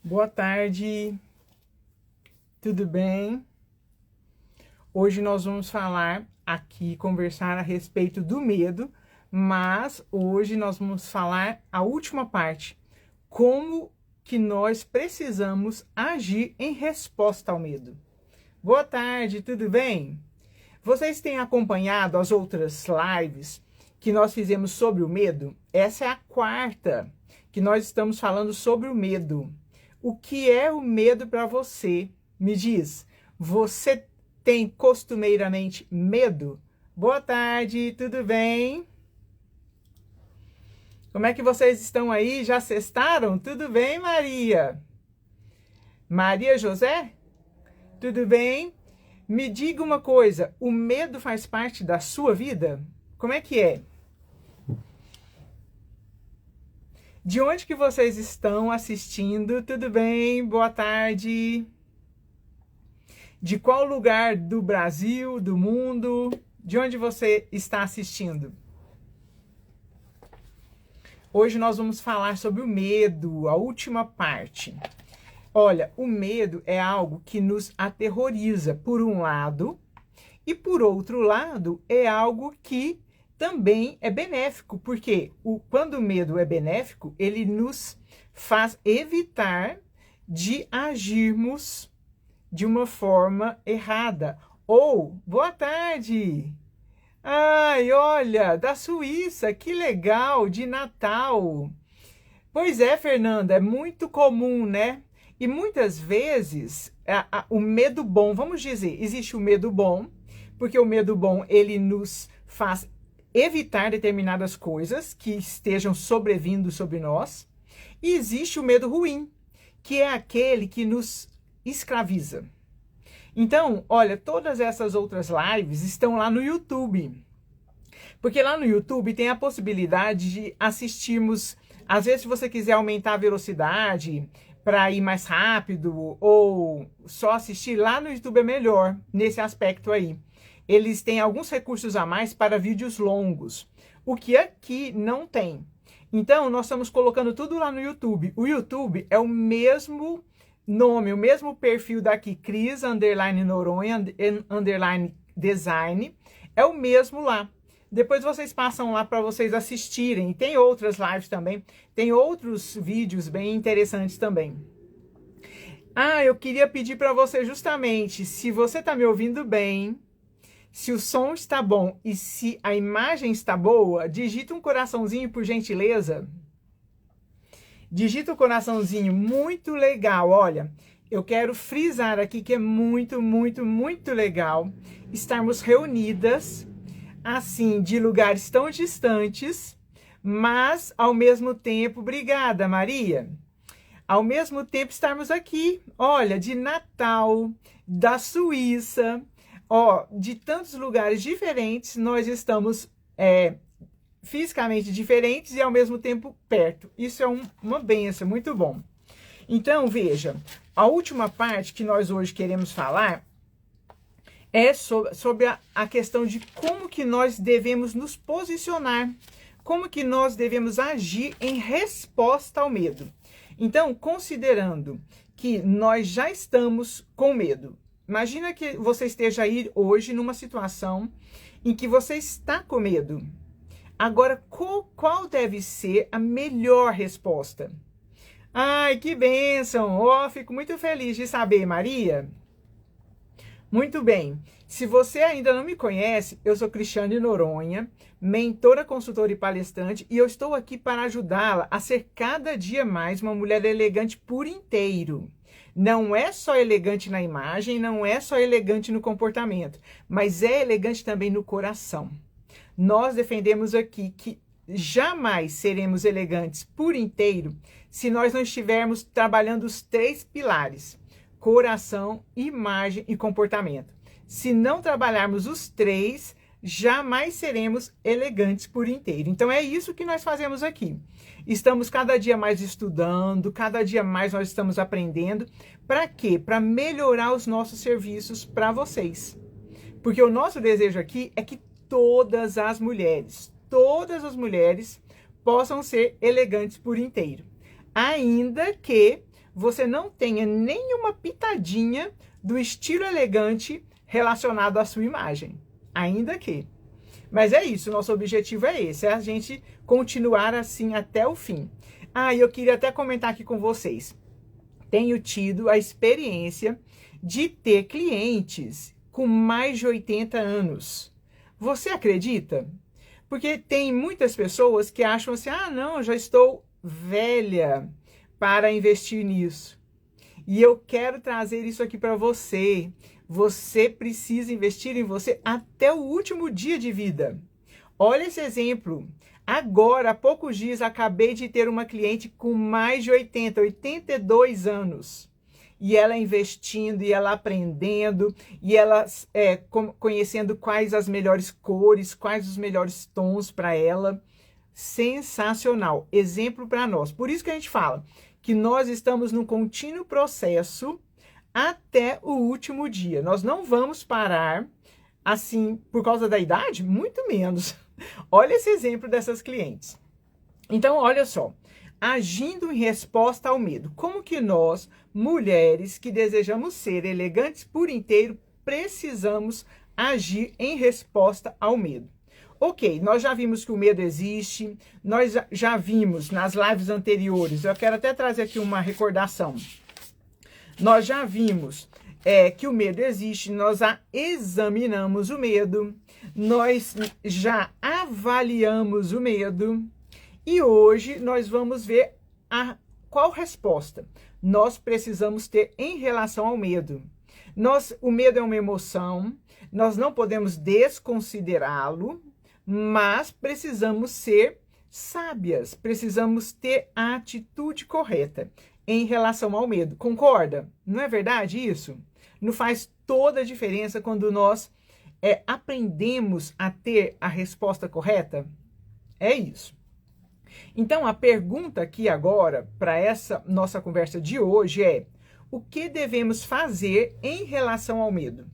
Boa tarde, tudo bem? Hoje nós vamos falar aqui, conversar a respeito do medo, mas hoje nós vamos falar a última parte, como que nós precisamos agir em resposta ao medo. Boa tarde, tudo bem? Vocês têm acompanhado as outras lives que nós fizemos sobre o medo? Essa é a quarta que nós estamos falando sobre o medo. O que é o medo para você? Me diz, você tem costumeiramente medo? Boa tarde, tudo bem? Como é que vocês estão aí? Já sextaram? Tudo bem, Maria? Maria José? Tudo bem? Me diga uma coisa, o medo faz parte da sua vida? Como é que é? De onde que vocês estão assistindo? Tudo bem? Boa tarde. De qual lugar do Brasil, do mundo? De onde você está assistindo? Hoje nós vamos falar sobre o medo, a última parte. Olha, o medo é algo que nos aterroriza, por um lado, e por outro lado, é algo que também é benéfico, porque quando o medo é benéfico, ele nos faz evitar de agirmos de uma forma errada. Ou, boa tarde! Ai, olha, da Suíça, que legal, de Natal. Pois é, Fernanda, é muito comum, né? E muitas vezes, o medo bom, vamos dizer, existe o medo bom, porque o medo bom, ele nos faz evitar determinadas coisas que estejam sobrevindo sobre nós. E existe o medo ruim, que é aquele que nos escraviza. Então, olha, todas essas outras lives estão lá no YouTube. Porque lá no YouTube tem a possibilidade de assistirmos, às vezes se você quiser aumentar a velocidade para ir mais rápido ou só assistir, lá no YouTube é melhor nesse aspecto aí. Eles têm alguns recursos a mais para vídeos longos, o que aqui não tem. Então, nós estamos colocando tudo lá no YouTube. O YouTube é o mesmo nome, o mesmo perfil daqui, Cris, _Noronha, _design, é o mesmo lá. Depois vocês passam lá para vocês assistirem. E tem outras lives também, tem outros vídeos bem interessantes também. Ah, eu queria pedir para você justamente, se você está me ouvindo bem, se o som está bom e se a imagem está boa, digita um coraçãozinho por gentileza. Digita um coraçãozinho, muito legal. Olha, eu quero frisar aqui que é muito, muito, muito legal estarmos reunidas, assim, de lugares tão distantes, mas ao mesmo tempo, obrigada, Maria. Ao mesmo tempo estarmos aqui, olha, de Natal, da Suíça, ó, de tantos lugares diferentes, nós estamos fisicamente diferentes e ao mesmo tempo perto. Isso é uma benção, muito bom. Então, veja, a última parte que nós hoje queremos falar é sobre a questão de como que nós devemos nos posicionar, como que nós devemos agir em resposta ao medo. Então, considerando que nós já estamos com medo, imagina que você esteja aí hoje numa situação em que você está com medo. Agora, qual deve ser a melhor resposta? Ai, que bênção! Oh, fico muito feliz de saber, Maria. Muito bem. Se você ainda não me conhece, eu sou Cristiane Noronha, mentora, consultora e palestrante, e eu estou aqui para ajudá-la a ser cada dia mais uma mulher elegante por inteiro. Não é só elegante na imagem, não é só elegante no comportamento, mas é elegante também no coração. Nós defendemos aqui que jamais seremos elegantes por inteiro se nós não estivermos trabalhando os 3 pilares: coração, imagem e comportamento. Se não trabalharmos os 3, jamais seremos elegantes por inteiro. Então é isso que nós fazemos aqui. Estamos cada dia mais estudando, cada dia mais nós estamos aprendendo. Para quê? Para melhorar os nossos serviços para vocês. Porque o nosso desejo aqui é que todas as mulheres possam ser elegantes por inteiro. Ainda que você não tenha nenhuma pitadinha do estilo elegante relacionado à sua imagem. Ainda que. Mas é isso, nosso objetivo é esse, é a gente continuar assim até o fim. E eu queria até comentar aqui com vocês. Tenho tido a experiência de ter clientes com mais de 80 anos. Você acredita? Porque tem muitas pessoas que acham assim, não, já estou velha para investir nisso. E eu quero trazer isso aqui para você. Você precisa investir em você até o último dia de vida. Olha esse exemplo. Agora, há poucos dias, acabei de ter uma cliente com mais de 82 anos. E ela investindo, e ela aprendendo, e ela conhecendo quais as melhores cores, quais os melhores tons para ela. Sensacional. Exemplo para nós. Por isso que a gente fala que nós estamos num contínuo processo até o último dia. Nós não vamos parar assim por causa da idade, muito menos. Olha esse exemplo dessas clientes. Então, olha só. Agindo em resposta ao medo. Como que nós, mulheres que desejamos ser elegantes por inteiro, precisamos agir em resposta ao medo? Ok, nós já vimos que o medo existe, nós já vimos nas lives anteriores, eu quero até trazer aqui uma recordação. Nós já vimos que o medo existe, nós já examinamos o medo, nós já avaliamos o medo e hoje nós vamos ver qual resposta nós precisamos ter em relação ao medo. O medo é uma emoção, nós não podemos desconsiderá-lo, mas precisamos ser sábias, precisamos ter a atitude correta em relação ao medo. Concorda? Não é verdade isso? Não faz toda a diferença quando nós aprendemos a ter a resposta correta? É isso. Então, a pergunta aqui agora, para essa nossa conversa de hoje é: o que devemos fazer em relação ao medo?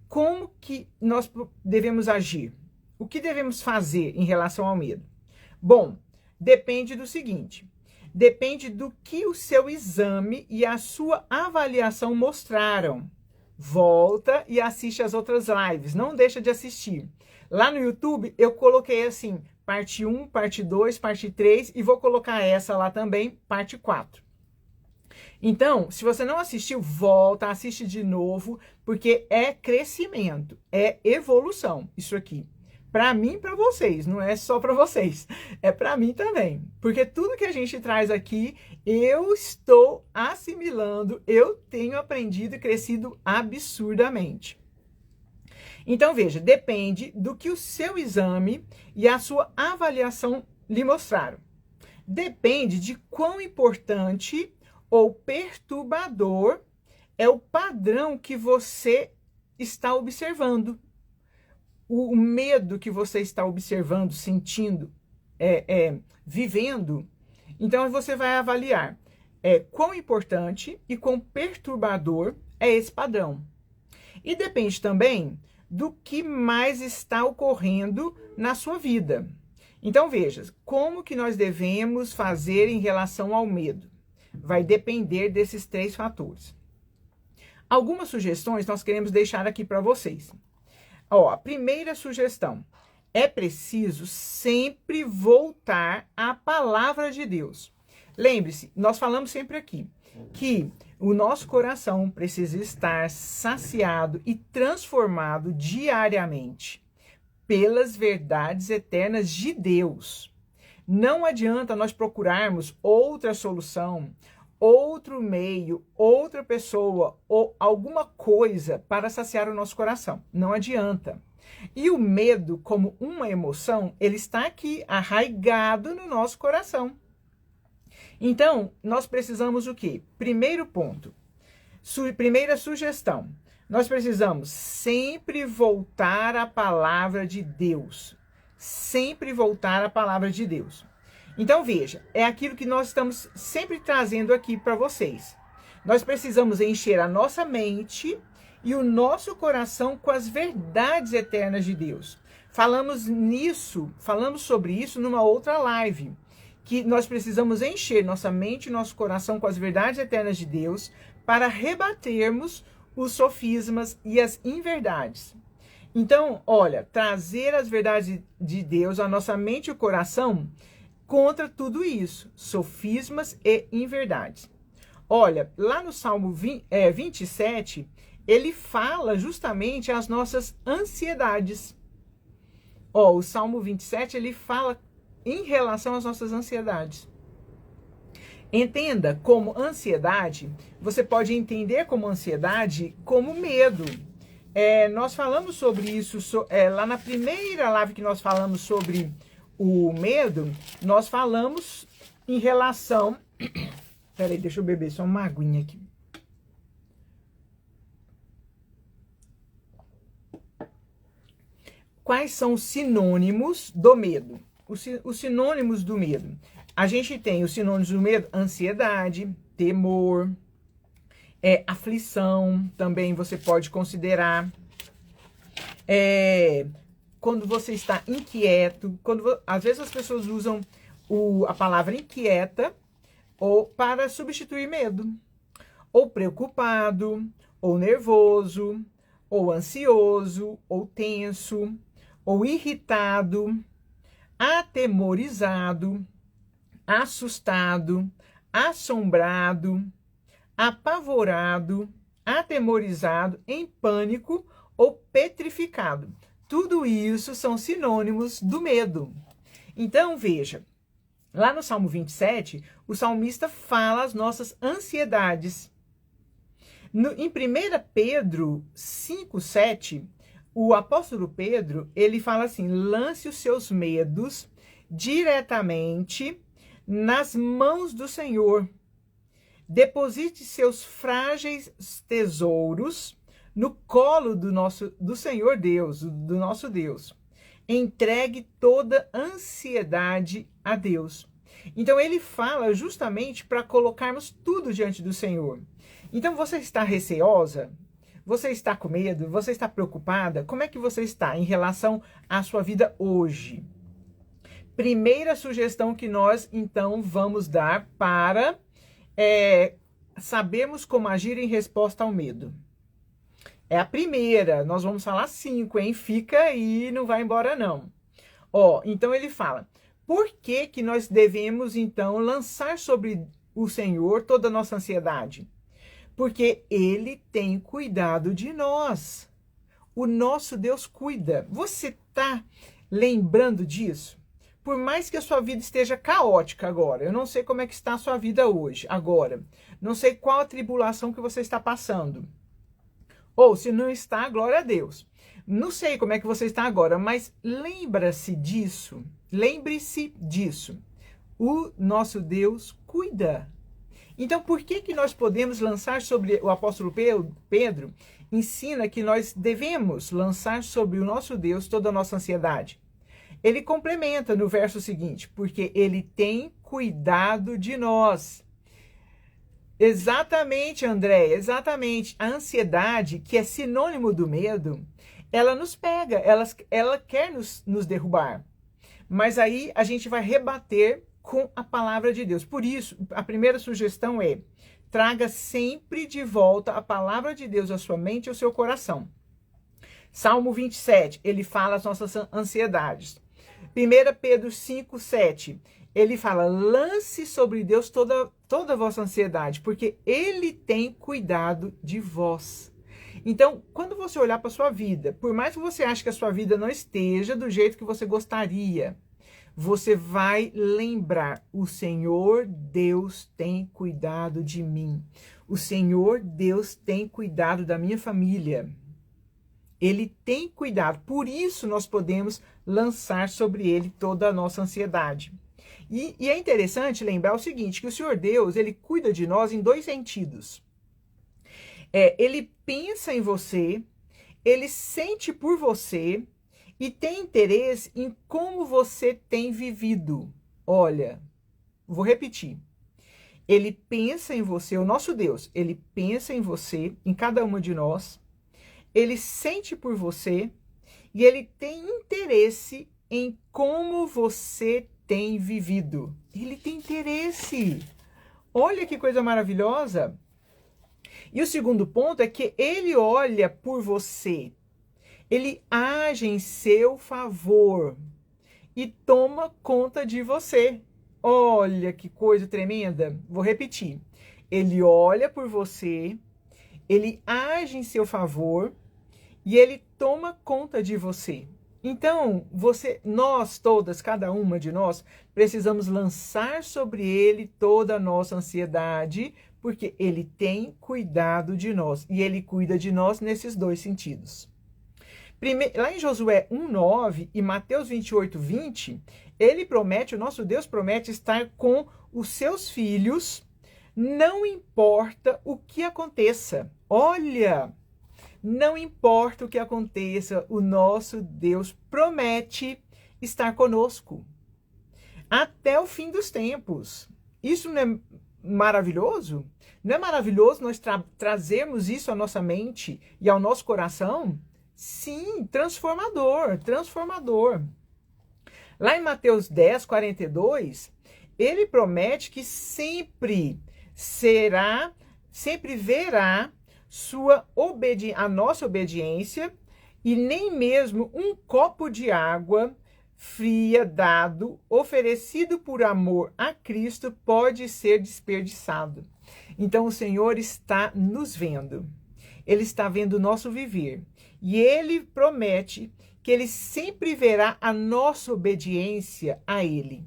Como que nós devemos agir? O que devemos fazer em relação ao medo? Bom, depende do seguinte. Depende do que o seu exame e a sua avaliação mostraram. Volta e assiste as outras lives. Não deixa de assistir. Lá no YouTube eu coloquei assim, parte 1, parte 2, parte 3 e vou colocar essa lá também, parte 4. Então, se você não assistiu, volta, assiste de novo, porque é crescimento, é evolução isso aqui. Para mim e para vocês, não é só para vocês, é para mim também. Porque tudo que a gente traz aqui, eu estou assimilando, eu tenho aprendido e crescido absurdamente. Então veja, depende do que o seu exame e a sua avaliação lhe mostraram. Depende de quão importante ou perturbador é o padrão que você está observando. O medo que você está observando, sentindo, vivendo. Então você vai avaliar quão importante e quão perturbador é esse padrão. E depende também do que mais está ocorrendo na sua vida. Então veja, como que nós devemos fazer em relação ao medo? Vai depender desses 3 fatores. Algumas sugestões nós queremos deixar aqui para vocês. A primeira sugestão: é preciso sempre voltar à palavra de Deus. Lembre-se, nós falamos sempre aqui que o nosso coração precisa estar saciado e transformado diariamente pelas verdades eternas de Deus. Não adianta nós procurarmos outra solução, outro meio, outra pessoa ou alguma coisa para saciar o nosso coração. Não adianta. E o medo, como uma emoção, ele está aqui, arraigado no nosso coração. Então, nós precisamos o quê? Primeiro ponto, primeira sugestão. Nós precisamos sempre voltar à palavra de Deus. Sempre voltar à palavra de Deus. Então veja, é aquilo que nós estamos sempre trazendo aqui para vocês. Nós precisamos encher a nossa mente e o nosso coração com as verdades eternas de Deus. Falamos sobre isso numa outra live, que nós precisamos encher nossa mente e nosso coração com as verdades eternas de Deus para rebatermos os sofismas e as inverdades. Então, olha, trazer as verdades de Deus à nossa mente e o coração contra tudo isso, sofismas e inverdades. Olha, lá no Salmo 27, ele fala justamente as nossas ansiedades. Ó, o Salmo 27, ele fala em relação às nossas ansiedades. Entenda como ansiedade, você pode entender como ansiedade como medo. Nós falamos sobre isso lá na primeira live que nós falamos sobre o medo, nós falamos em relação... Peraí, deixa eu beber só uma aguinha aqui. Quais são os sinônimos do medo? Os sinônimos do medo. A gente tem os sinônimos do medo: ansiedade, temor, aflição, também você pode considerar. Quando você está inquieto, às vezes as pessoas usam a palavra inquieta ou para substituir medo, ou preocupado, ou nervoso, ou ansioso, ou tenso, ou irritado, atemorizado, assustado, assombrado, apavorado, atemorizado, em pânico ou petrificado. Tudo isso são sinônimos do medo. Então, veja, lá no Salmo 27, o salmista fala as nossas ansiedades. Em 1 Pedro 5,7, o apóstolo Pedro, ele fala assim: lance os seus medos diretamente nas mãos do Senhor. Deposite seus frágeis tesouros no colo do Senhor Deus, do nosso Deus. Entregue toda ansiedade a Deus. Então ele fala justamente para colocarmos tudo diante do Senhor. Então você está receosa? Você está com medo? Você está preocupada? Como é que você está em relação à sua vida hoje? Primeira sugestão que nós então vamos dar para sabermos como agir em resposta ao medo. É a primeira, nós vamos falar 5, hein? Fica aí, não vai embora não. Ó, então ele fala: por que que nós devemos então lançar sobre o Senhor toda a nossa ansiedade? Porque ele tem cuidado de nós. O nosso Deus cuida. Você está lembrando disso? Por mais que a sua vida esteja caótica agora, eu não sei como é que está a sua vida hoje, agora. Não sei qual a tribulação que você está passando. Ou se não está, glória a Deus. Não sei como é que você está agora, mas lembre-se disso. Lembre-se disso. O nosso Deus cuida. Então, por que que nós podemos lançar sobre o apóstolo Pedro? Ensina que nós devemos lançar sobre o nosso Deus toda a nossa ansiedade. Ele complementa no verso seguinte: porque ele tem cuidado de nós. Exatamente, Andréia, exatamente. A ansiedade, que é sinônimo do medo, ela nos pega, ela quer nos derrubar. Mas aí a gente vai rebater com a palavra de Deus. Por isso, a primeira sugestão é: traga sempre de volta a palavra de Deus à sua mente e ao seu coração. Salmo 27, ele fala as nossas ansiedades. 1 Pedro 5,7, ele fala: lance sobre Deus toda a vossa ansiedade, porque ele tem cuidado de vós. Então, quando você olhar para a sua vida, por mais que você ache que a sua vida não esteja do jeito que você gostaria, você vai lembrar: o Senhor Deus tem cuidado de mim. O Senhor Deus tem cuidado da minha família. Ele tem cuidado. Por isso nós podemos lançar sobre ele toda a nossa ansiedade. E é interessante lembrar o seguinte, que o Senhor Deus, ele cuida de nós em 2 sentidos. Ele pensa em você, ele sente por você e tem interesse em como você tem vivido. Olha, vou repetir. Ele pensa em você, o nosso Deus, ele pensa em você, em cada uma de nós. Ele sente por você e ele tem interesse em como você tem vivido. Ele tem interesse. Olha que coisa maravilhosa. E o segundo ponto é que ele olha por você. Ele age em seu favor e toma conta de você. Olha que coisa tremenda. Vou repetir. Ele olha por você, ele age em seu favor e ele toma conta de você. Então, nós todas, cada uma de nós, precisamos lançar sobre ele toda a nossa ansiedade, porque ele tem cuidado de nós. E ele cuida de nós nesses dois sentidos. Lá em Josué 1:9 e Mateus 28:20, o nosso Deus promete estar com os seus filhos, não importa o que aconteça. Olha, não importa o que aconteça, o nosso Deus promete estar conosco até o fim dos tempos. Isso não é maravilhoso? Não é maravilhoso nós trazermos isso à nossa mente e ao nosso coração? Sim, transformador, transformador. Lá em Mateus 10:42, ele promete que sempre verá a nossa obediência, e nem mesmo um copo de água fria oferecido por amor a Cristo pode ser desperdiçado. Então o Senhor está nos vendo. Ele está vendo o nosso viver. E ele promete que ele sempre verá a nossa obediência a ele.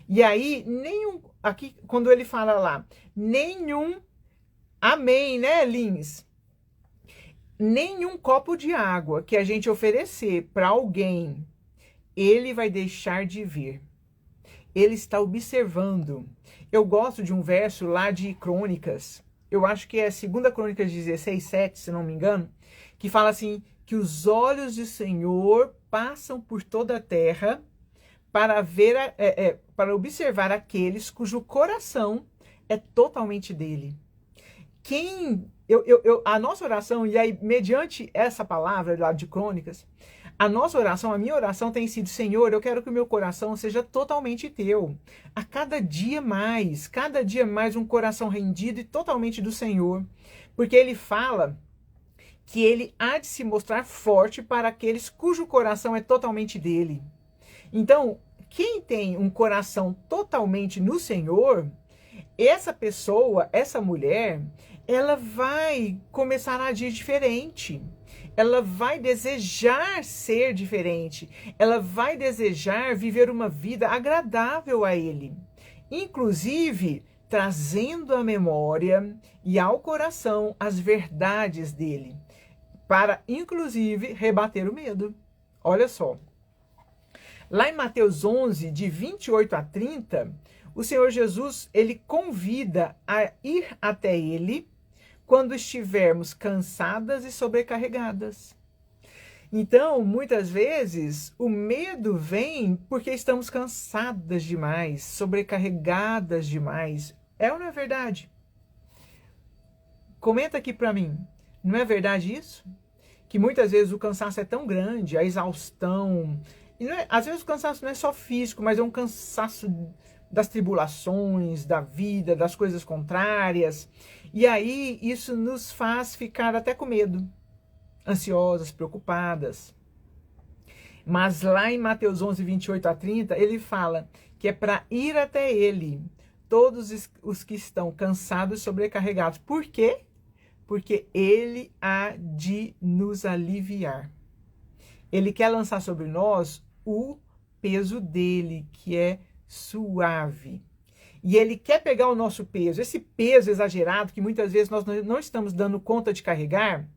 E aí, aqui quando ele fala lá, amém, né, Lins? Nenhum copo de água que a gente oferecer para alguém, ele vai deixar de ver. Ele está observando. Eu gosto de um verso lá de Crônicas, eu acho que é 2 Crônicas 16:7, se não me engano, que fala assim, que os olhos do Senhor passam por toda a terra para observar aqueles cujo coração é totalmente dele. A nossa oração, e aí, mediante essa palavra lá de Crônicas, a minha oração tem sido, Senhor, eu quero que o meu coração seja totalmente teu. A cada dia mais um coração rendido e totalmente do Senhor. Porque ele fala que ele há de se mostrar forte para aqueles cujo coração é totalmente dele. Então, quem tem um coração totalmente no Senhor, essa pessoa, essa mulher, ela vai começar a agir diferente. Ela vai desejar ser diferente. Ela vai desejar viver uma vida agradável a Ele. Inclusive, trazendo à memória e ao coração as verdades dele. Para, inclusive, rebater o medo. Olha só. Lá em Mateus 11, de 28 a 30, o Senhor Jesus, ele convida a ir até ele quando estivermos cansadas e sobrecarregadas. Então, muitas vezes, o medo vem porque estamos cansadas demais, sobrecarregadas demais. É ou não é verdade? Comenta aqui para mim. Não é verdade isso? Que muitas vezes o cansaço é tão grande, a exaustão. E às vezes o cansaço não é só físico, mas é um cansaço das tribulações, da vida, das coisas contrárias. E aí isso nos faz ficar até com medo, ansiosas, preocupadas. Mas lá em Mateus 11, 28 a 30, ele fala que é para ir até ele, todos os que estão cansados e sobrecarregados. Por quê? Porque ele há de nos aliviar. Ele quer lançar sobre nós o peso dele, que é suave. E ele quer pegar o nosso peso, esse peso exagerado que muitas vezes nós não estamos dando conta de carregar,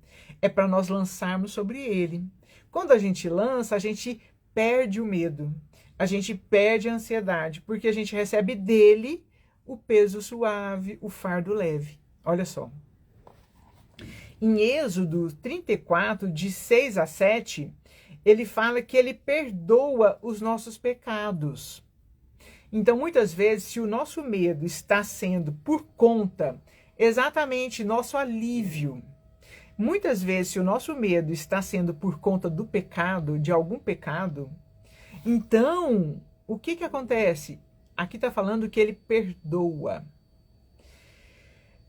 é para nós lançarmos sobre ele. Quando a gente lança, a gente perde o medo, a gente perde a ansiedade, porque a gente recebe dele o peso suave, o fardo leve. Olha só. Em Êxodo 34, de 6 a 7, ele fala que ele perdoa os nossos pecados. Então, muitas vezes, se o nosso medo está sendo por conta, exatamente nosso alívio, muitas vezes, se o nosso medo está sendo por conta do pecado, de algum pecado, então o que que acontece? Aqui está falando que ele perdoa.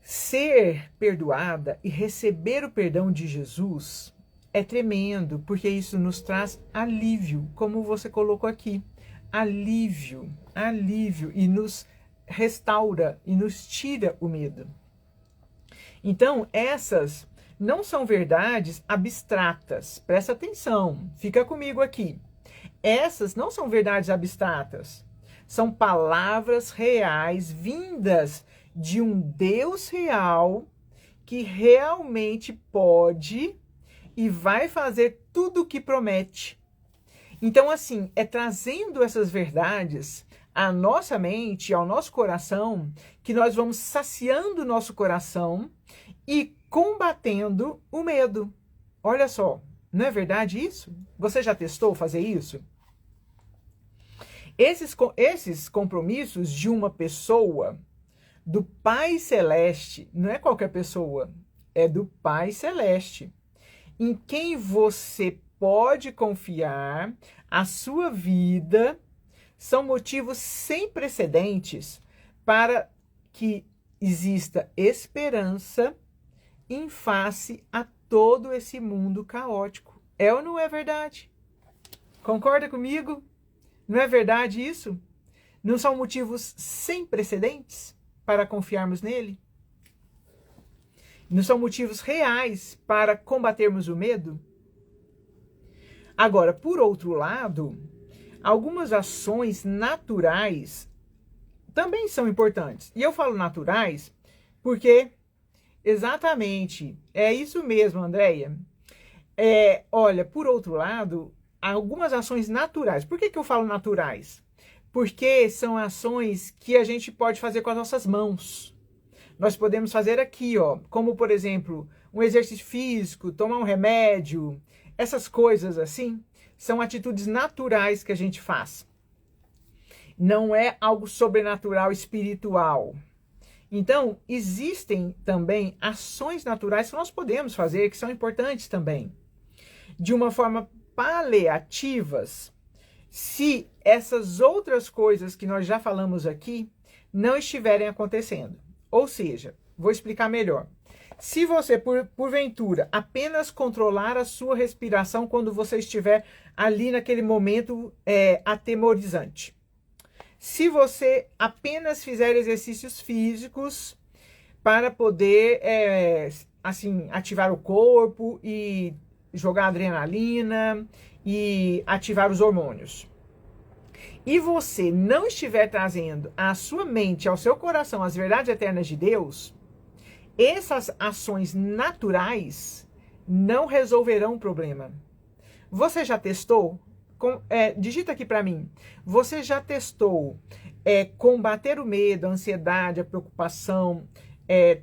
Ser perdoada e receber o perdão de Jesus é tremendo, porque isso nos traz alívio, como você colocou aqui. Alívio, alívio, e nos restaura e nos tira o medo. Então, essas não são verdades abstratas. Presta atenção, fica comigo aqui. Essas não são verdades abstratas. São palavras reais vindas de um Deus real que realmente pode e vai fazer tudo o que promete. Então, assim, é trazendo essas verdades à nossa mente, ao nosso coração, que nós vamos saciando o nosso coração e combatendo o medo. Olha só, não é verdade isso? Você já testou fazer isso? Esses compromissos de uma pessoa, do Pai Celeste, não é qualquer pessoa, é do Pai Celeste, em quem você pode confiar a sua vida, são motivos sem precedentes para que exista esperança em face a todo esse mundo caótico. É ou não é verdade? Concorda comigo? Não é verdade isso? Não são motivos sem precedentes para confiarmos nele? Não são motivos reais para combatermos o medo? Agora, por outro lado, algumas ações naturais também são importantes. E eu falo naturais porque exatamente é isso mesmo, Andréia. Olha, por outro lado, algumas ações naturais. Por que eu falo naturais? Porque são ações que a gente pode fazer com as nossas mãos. Nós podemos fazer aqui, ó, como por exemplo, um exercício físico, tomar um remédio, essas coisas assim, são atitudes naturais que a gente faz. Não é algo sobrenatural, espiritual. Então, existem também ações naturais que nós podemos fazer, que são importantes também. De uma forma paliativas, se essas outras coisas que nós já falamos aqui não estiverem acontecendo. Ou seja, vou explicar melhor. Se você, porventura, apenas controlar a sua respiração quando você estiver ali naquele momento atemorizante. Se você apenas fizer exercícios físicos para poder, assim, ativar o corpo e jogar adrenalina e ativar os hormônios. E você não estiver trazendo à sua mente, ao seu coração, as verdades eternas de Deus, essas ações naturais não resolverão o problema. Você já testou? Digita aqui para mim. Você já testou combater o medo, a ansiedade, a preocupação,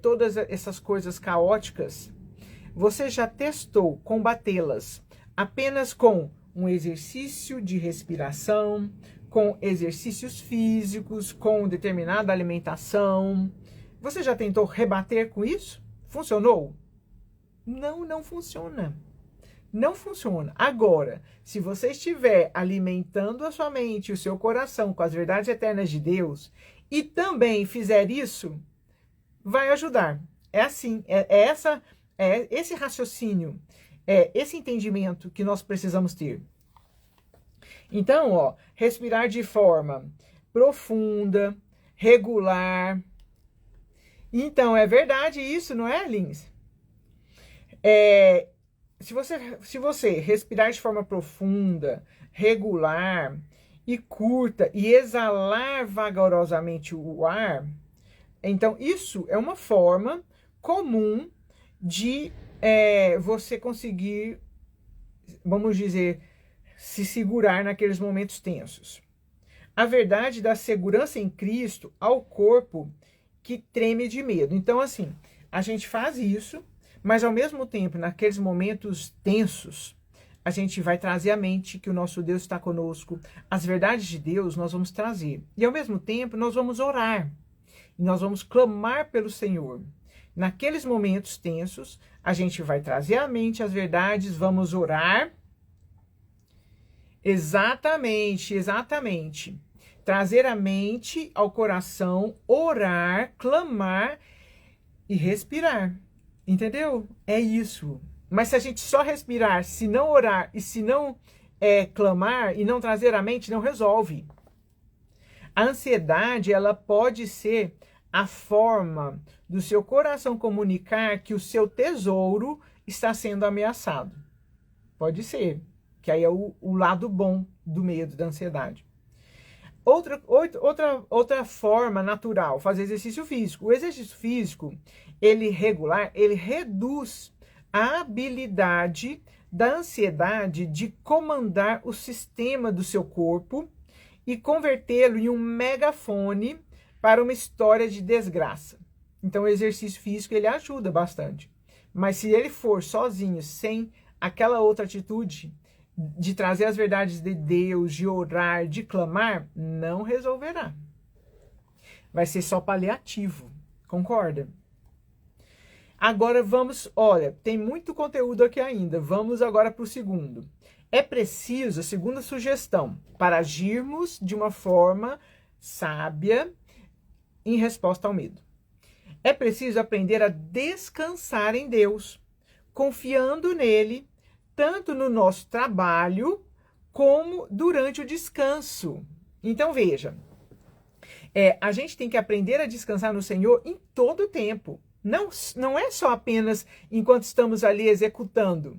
todas essas coisas caóticas? Você já testou combatê-las apenas com um exercício de respiração, com exercícios físicos, com determinada alimentação? Você já tentou rebater com isso? Funcionou? Não, não funciona. Não funciona. Agora, se você estiver alimentando a sua mente e o seu coração com as verdades eternas de Deus e também fizer isso, vai ajudar. É assim, esse raciocínio, esse entendimento que nós precisamos ter. Então, ó, respirar de forma profunda, regular. Então, é verdade isso, não é, Lins? Se você respirar de forma profunda, regular e curta e exalar vagarosamente o ar, então isso é uma forma comum de você conseguir, vamos dizer, se segurar naqueles momentos tensos. A verdade da segurança em Cristo ao corpo que treme de medo. Então, assim, a gente faz isso, mas ao mesmo tempo, naqueles momentos tensos, a gente vai trazer à mente que o nosso Deus está conosco. As verdades de Deus nós vamos trazer. E ao mesmo tempo, nós vamos orar. E nós vamos clamar pelo Senhor. Naqueles momentos tensos, a gente vai trazer à mente as verdades, vamos orar Exatamente, exatamente. Trazer a mente ao coração, orar, clamar e respirar. Entendeu? É isso. Mas se a gente só respirar, se não orar e se não clamar e não trazer a mente, não resolve. A ansiedade, ela pode ser a forma do seu coração comunicar que o seu tesouro está sendo ameaçado. Pode ser, que aí é o lado bom do medo, da ansiedade. Outra forma natural, fazer exercício físico. O exercício físico, ele regular, ele reduz a habilidade da ansiedade de comandar o sistema do seu corpo e convertê-lo em um megafone para uma história de desgraça. Então o exercício físico, ele ajuda bastante. Mas se ele for sozinho, sem aquela outra atitude de trazer as verdades de Deus, de orar, de clamar, não resolverá. Vai ser só paliativo, concorda? Agora vamos, olha, tem muito conteúdo aqui ainda, vamos agora para o segundo. É preciso, a segunda sugestão, para agirmos de uma forma sábia em resposta ao medo. É preciso aprender a descansar em Deus, confiando nele, tanto no nosso trabalho, como durante o descanso. Então veja, a gente tem que aprender a descansar no Senhor em todo o tempo. Não é só apenas enquanto estamos ali executando.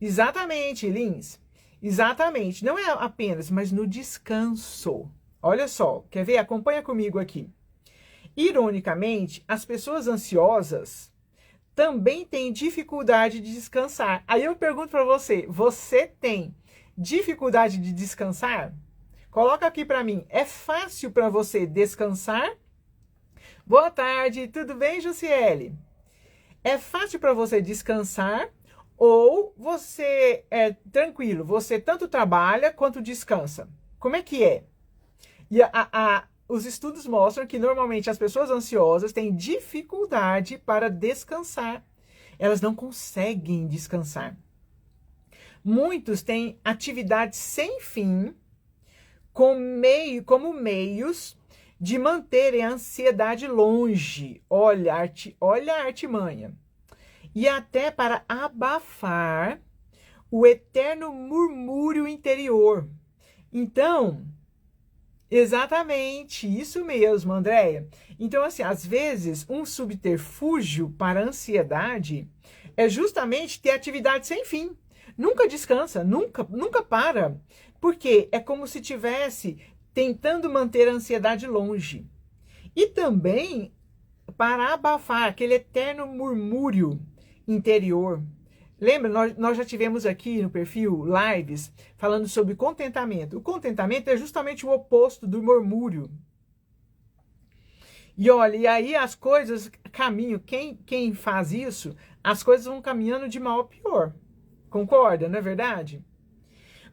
Exatamente, Lins. Exatamente. Não é apenas, mas no descanso. Olha só, quer ver? Acompanha comigo aqui. Ironicamente, as pessoas ansiosas também têm dificuldade de descansar. Aí eu pergunto para você, você tem dificuldade de descansar? Coloca aqui para mim, é fácil para você descansar? Boa tarde, tudo bem, Jussiele? É fácil para você descansar ou você é tranquilo? Você tanto trabalha quanto descansa? Como é que é? E os estudos mostram que normalmente as pessoas ansiosas têm dificuldade para descansar. Elas não conseguem descansar. Muitos têm atividades sem fim como meios de manterem a ansiedade longe. Olha a artimanha. E até para abafar o eterno murmúrio interior. Então, exatamente, isso mesmo, Andréia. Então, assim, às vezes, um subterfúgio para a ansiedade é justamente ter atividade sem fim. Nunca descansa, nunca para. Porque é como se tivesse tentando manter a ansiedade longe. E também para abafar aquele eterno murmúrio interior. Lembra, nós já tivemos aqui no perfil lives falando sobre contentamento. O contentamento é justamente o oposto do murmúrio. E olha, e aí as coisas caminham. Quem faz isso, as coisas vão caminhando de mal a pior. Concorda, não é verdade?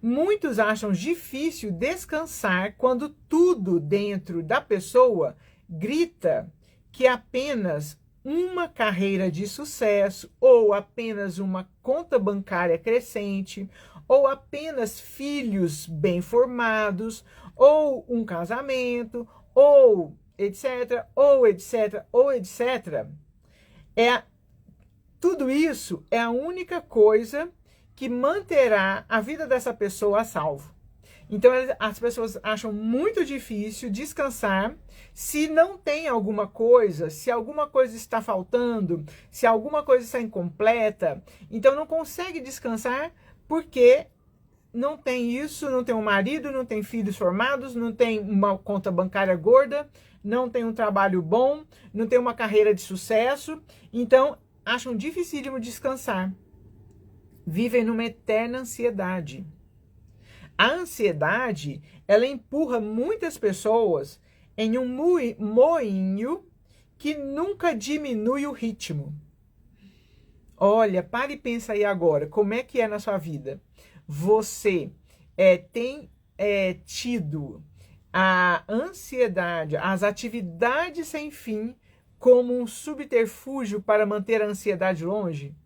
Muitos acham difícil descansar quando tudo dentro da pessoa grita que apenas uma carreira de sucesso, ou apenas uma conta bancária crescente, ou apenas filhos bem formados, ou um casamento, ou etc, ou etc, ou etc. Tudo isso é a única coisa que manterá a vida dessa pessoa a salvo. Então, as pessoas acham muito difícil descansar se não tem alguma coisa, se alguma coisa está faltando, se alguma coisa está incompleta. Então, não consegue descansar porque não tem isso, não tem um marido, não tem filhos formados, não tem uma conta bancária gorda, não tem um trabalho bom, não tem uma carreira de sucesso. Então, acham dificílimo descansar. Vivem numa eterna ansiedade. A ansiedade, ela empurra muitas pessoas em um moinho que nunca diminui o ritmo. Olha, pare e pensa aí agora, como é que é na sua vida? Você tem tido a ansiedade, as atividades sem fim, como um subterfúgio para manter a ansiedade longe?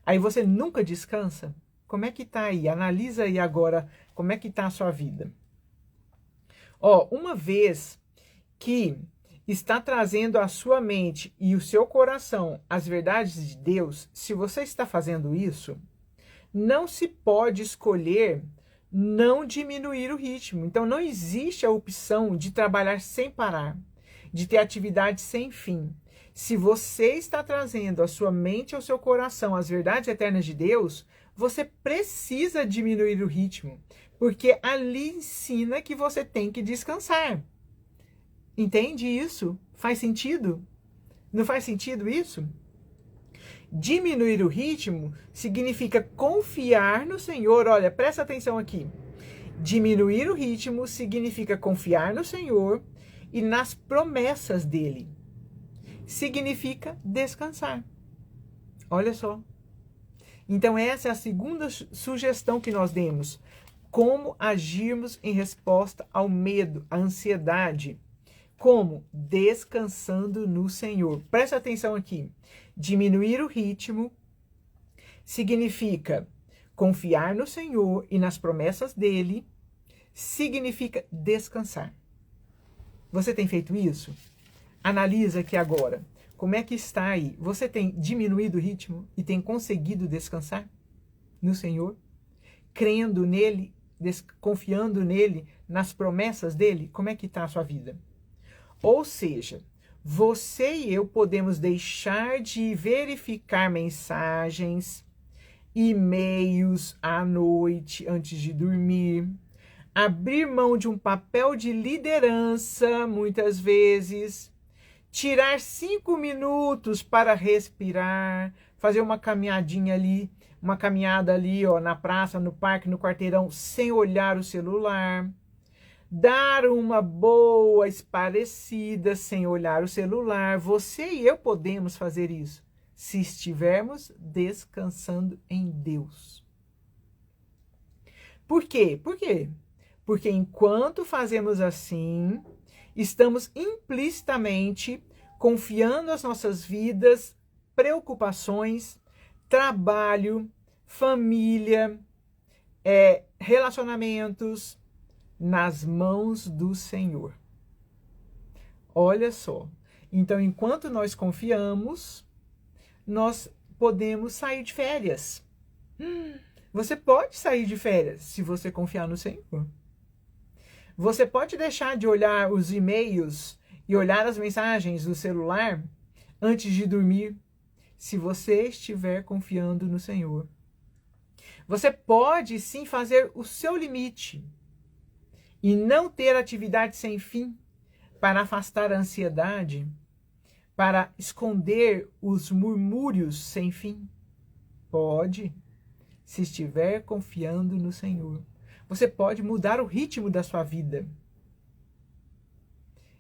Aí você nunca descansa? Como é que tá aí? Analisa aí agora Como é que está a sua vida? Ó, uma vez que está trazendo à sua mente e o seu coração as verdades de Deus, se você está fazendo isso, não se pode escolher não diminuir o ritmo. Então não existe a opção de trabalhar sem parar, de ter atividade sem fim. Se você está trazendo à sua mente e ao seu coração as verdades eternas de Deus, você precisa diminuir o ritmo, porque ali ensina que você tem que descansar. Entende isso? Faz sentido? Não faz sentido isso? Diminuir o ritmo significa confiar no Senhor. Olha, presta atenção aqui. Diminuir o ritmo significa confiar no Senhor e nas promessas dele. Significa descansar. Olha só. Então essa é a segunda sugestão que nós demos. Como agirmos em resposta ao medo, à ansiedade. Como? Descansando no Senhor. Presta atenção aqui. Diminuir o ritmo significa confiar no Senhor e nas promessas dele. Significa descansar. Você tem feito isso? Analisa aqui agora. Como é que está aí? Você tem diminuído o ritmo e tem conseguido descansar no Senhor? Crendo nele, confiando nele, nas promessas dele? Como é que está a sua vida? Ou seja, você e eu podemos deixar de verificar mensagens, e-mails à noite antes de dormir, abrir mão de um papel de liderança, muitas vezes, tirar 5 minutos para respirar, fazer uma caminhadinha ali, uma caminhada ali, ó, na praça, no parque, no quarteirão, sem olhar o celular. Dar uma boa esparecida sem olhar o celular. Você e eu podemos fazer isso se estivermos descansando em Deus. Por quê? Por quê? Porque enquanto fazemos assim, estamos implicitamente confiando as nossas vidas, preocupações, trabalho, família, relacionamentos, nas mãos do Senhor. Olha só. Então, enquanto nós confiamos, nós podemos sair de férias. Você pode sair de férias se você confiar no Senhor. Você pode deixar de olhar os e-mails e olhar as mensagens do celular antes de dormir, se você estiver confiando no Senhor. Você pode sim fazer o seu limite e não ter atividade sem fim para afastar a ansiedade, para esconder os murmúrios sem fim? Pode, se estiver confiando no Senhor. Você pode mudar o ritmo da sua vida.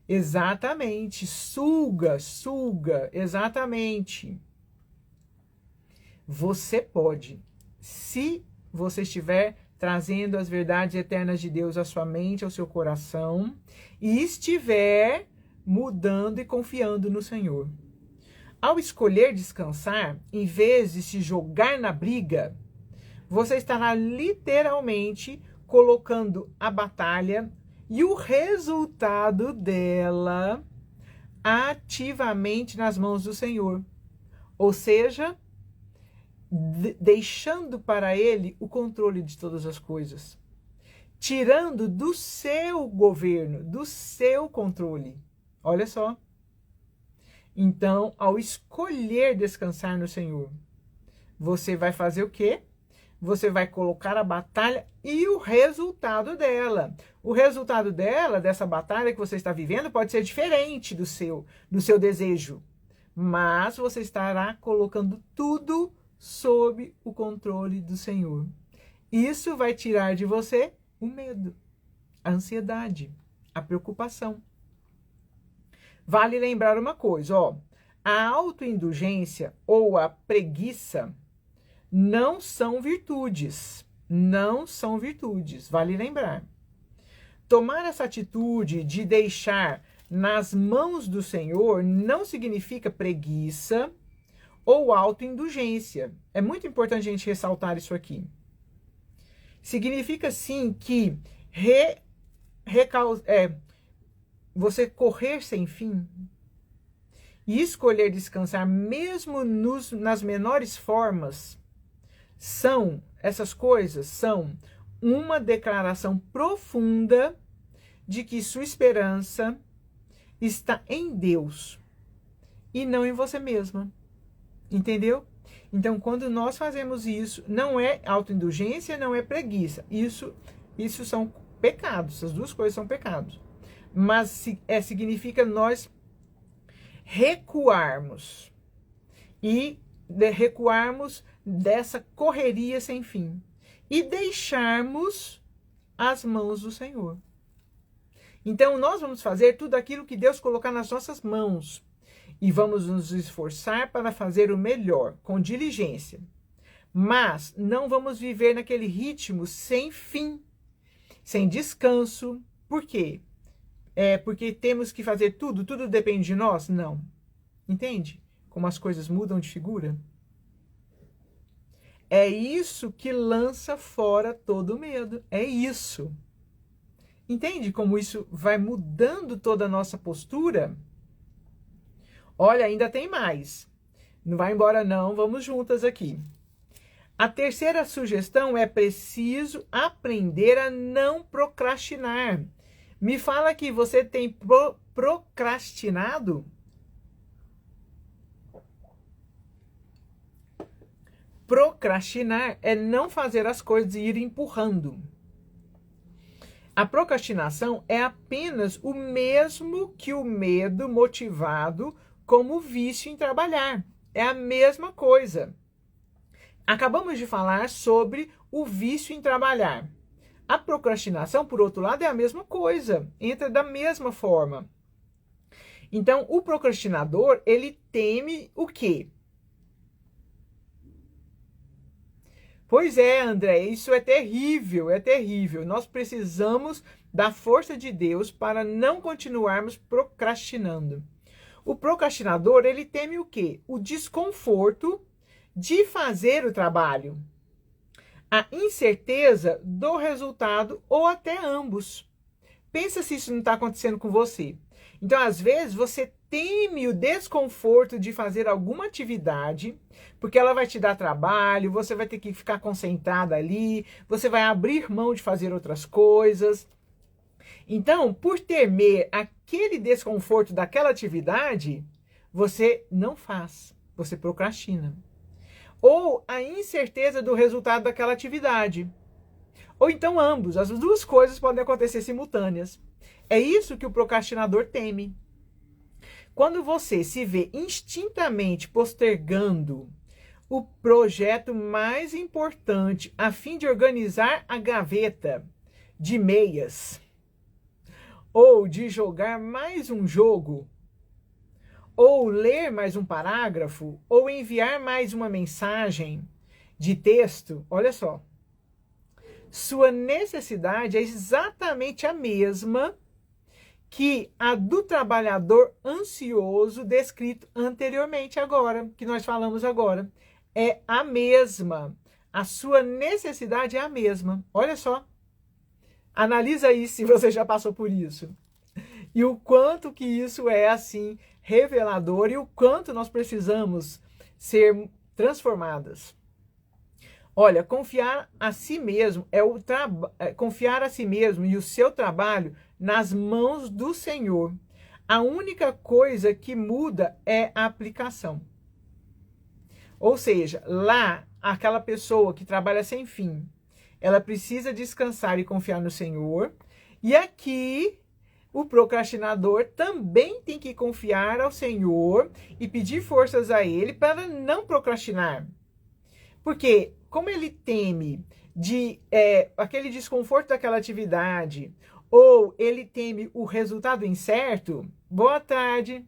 Exatamente, suga, exatamente. Você pode, se você estiver trazendo as verdades eternas de Deus à sua mente, ao seu coração, e estiver mudando e confiando no Senhor. Ao escolher descansar, em vez de se jogar na briga, você estará literalmente colocando a batalha e o resultado dela ativamente nas mãos do Senhor. Ou seja, deixando para ele o controle de todas as coisas, tirando do seu governo, do seu controle. Olha só. Então, ao escolher descansar no Senhor, você vai fazer o quê? Você vai colocar a batalha e o resultado dela. O resultado dela, dessa batalha que você está vivendo, pode ser diferente do seu desejo, mas você estará colocando tudo sob o controle do Senhor. Isso vai tirar de você o medo, a ansiedade, a preocupação. Vale lembrar uma coisa, ó, a autoindulgência ou a preguiça não são virtudes, vale lembrar. Tomar essa atitude de deixar nas mãos do Senhor não significa preguiça ou autoindulgência. É muito importante a gente ressaltar isso aqui. Significa sim que você correr sem fim e escolher descansar mesmo nas menores formas, essas coisas são uma declaração profunda de que sua esperança está em Deus e não em você mesma. Entendeu? Então, quando nós fazemos isso, não é autoindulgência, não é preguiça. Isso são pecados, essas duas coisas são pecados. Mas significa nós recuarmos recuarmos dessa correria sem fim e deixarmos as mãos do Senhor. Então, nós vamos fazer tudo aquilo que Deus colocar nas nossas mãos e vamos nos esforçar para fazer o melhor, com diligência. Mas não vamos viver naquele ritmo sem fim, sem descanso. Por quê? Porque temos que fazer tudo depende de nós? Não. Entende como as coisas mudam de figura? É isso que lança fora todo medo. É isso. Entende como isso vai mudando toda a nossa postura? Olha, ainda tem mais. Não vai embora não, vamos juntas aqui. A terceira sugestão é preciso aprender a não procrastinar. Me fala que você tem procrastinado? Procrastinar é não fazer as coisas e ir empurrando. A procrastinação é apenas o mesmo que o medo motivado como o vício em trabalhar. É a mesma coisa. Acabamos de falar sobre o vício em trabalhar. A procrastinação, por outro lado, é a mesma coisa. Entra da mesma forma. Então, o procrastinador, ele teme o quê? Pois é, André, isso é terrível, é terrível. Nós precisamos da força de Deus para não continuarmos procrastinando. O procrastinador, ele teme o quê? O desconforto de fazer o trabalho, a incerteza do resultado ou até ambos. Pensa se isso não está acontecendo com você. Então, às vezes, você teme o desconforto de fazer alguma atividade, porque ela vai te dar trabalho, você vai ter que ficar concentrada ali, você vai abrir mão de fazer outras coisas. Então, por temer aquele desconforto daquela atividade, você não faz, você procrastina. Ou a incerteza do resultado daquela atividade. Ou então ambos, as duas coisas podem acontecer simultâneas. É isso que o procrastinador teme. Quando você se vê instintamente postergando o projeto mais importante a fim de organizar a gaveta de meias, ou de jogar mais um jogo, ou ler mais um parágrafo, ou enviar mais uma mensagem de texto, olha só. Sua necessidade é exatamente a mesma que a do trabalhador ansioso descrito anteriormente agora, que nós falamos agora. É a mesma. A sua necessidade é a mesma. Olha só. Analisa aí se você já passou por isso. E o quanto que isso é, assim, revelador e o quanto nós precisamos ser transformadas. Olha, confiar a si mesmo confiar a si mesmo e o seu trabalho nas mãos do Senhor. A única coisa que muda é a aplicação. Ou seja, lá, aquela pessoa que trabalha sem fim, ela precisa descansar e confiar no Senhor. E aqui, o procrastinador também tem que confiar ao Senhor e pedir forças a Ele para não procrastinar. Porque, como ele teme aquele desconforto daquela atividade, ou ele teme o resultado incerto, boa tarde.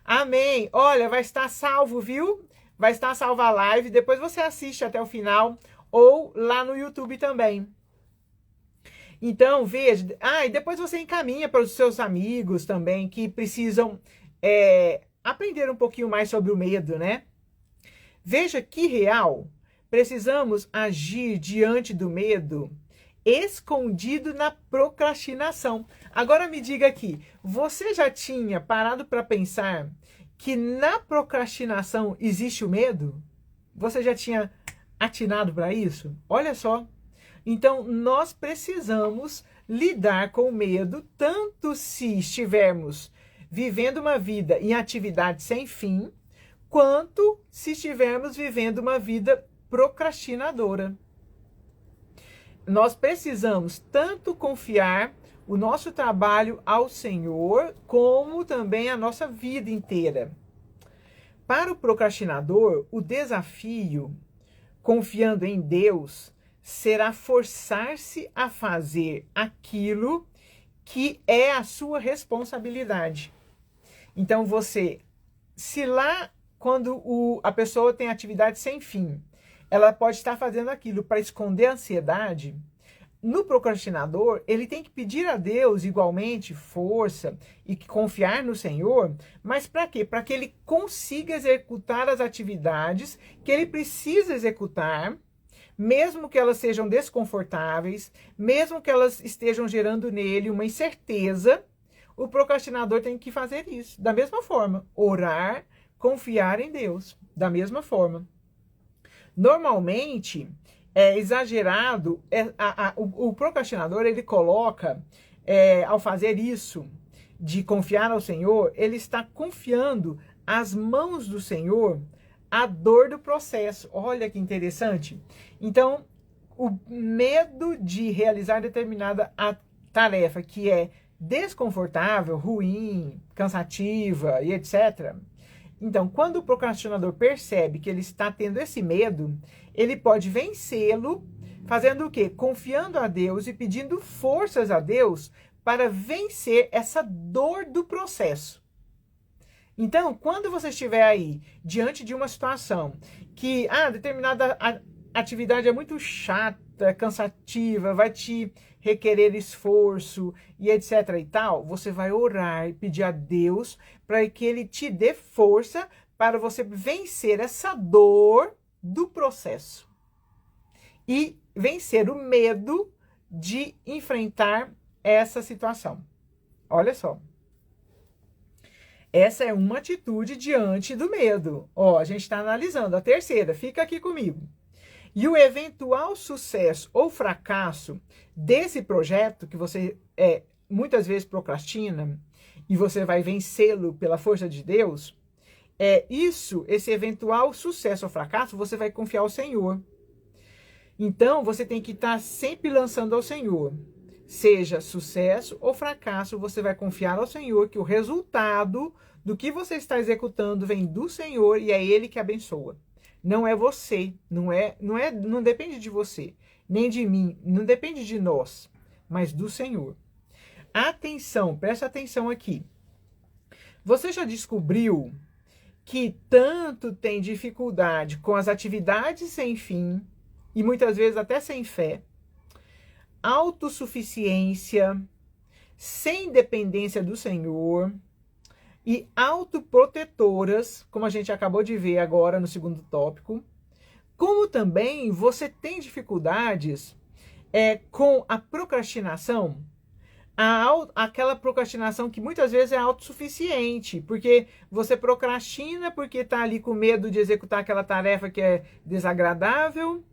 Amém. Olha, vai estar salvo, viu? Vai estar salva a live, depois você assiste até o final, ou lá no YouTube também. Então, veja, e depois você encaminha para os seus amigos também, que precisam aprender um pouquinho mais sobre o medo, né? Veja que real. precisamos agir diante do medo escondido na procrastinação. Agora me diga aqui, você já tinha parado para pensar que na procrastinação existe o medo? Você já tinha atinado para isso? Olha só. Então, nós precisamos lidar com o medo, tanto se estivermos vivendo uma vida em atividade sem fim, quanto se estivermos vivendo uma vida procrastinadora. Nós precisamos tanto confiar o nosso trabalho ao Senhor, como também a nossa vida inteira. Para o procrastinador, o desafio, confiando em Deus, será forçar-se a fazer aquilo que é a sua responsabilidade. Então se lá quando a pessoa tem atividade sem fim, ela pode estar fazendo aquilo para esconder a ansiedade, no procrastinador, ele tem que pedir a Deus igualmente força e confiar no Senhor, mas para quê? Para que ele consiga executar as atividades que ele precisa executar, mesmo que elas sejam desconfortáveis, mesmo que elas estejam gerando nele uma incerteza, o procrastinador tem que fazer isso. Da mesma forma, orar, confiar em Deus, da mesma forma. Normalmente, é exagerado, o procrastinador, ele coloca, ao fazer isso, de confiar ao Senhor, ele está confiando às mãos do Senhor a dor do processo. Olha que interessante. Então, o medo de realizar determinada tarefa que é desconfortável, ruim, cansativa e etc. Então, quando o procrastinador percebe que ele está tendo esse medo, ele pode vencê-lo, fazendo o quê? Confiando a Deus e pedindo forças a Deus para vencer essa dor do processo. Então, quando você estiver aí diante de uma situação que determinada atividade é muito chata, cansativa, vai te requerer esforço e etc e tal, você vai orar e pedir a Deus para que ele te dê força para você vencer essa dor do processo e vencer o medo de enfrentar essa situação. Olha só. Essa é uma atitude diante do medo. Ó, a gente está analisando a terceira, fica aqui comigo. E o eventual sucesso ou fracasso desse projeto que você muitas vezes procrastina e você vai vencê-lo pela força de Deus, esse eventual sucesso ou fracasso você vai confiar ao Senhor. Então você tem que estar sempre lançando ao Senhor. Seja sucesso ou fracasso, você vai confiar ao Senhor que o resultado do que você está executando vem do Senhor e é Ele que abençoa. Não é você, não depende de você, nem de mim, não depende de nós, mas do Senhor. Atenção, presta atenção aqui. Você já descobriu que tanto tem dificuldade com as atividades sem fim, e muitas vezes até sem fé, autossuficiência, sem dependência do Senhor e autoprotetoras, como a gente acabou de ver agora no segundo tópico, como também você tem dificuldades com a procrastinação, aquela procrastinação que muitas vezes é autossuficiente, porque você procrastina porque está ali com medo de executar aquela tarefa que é desagradável.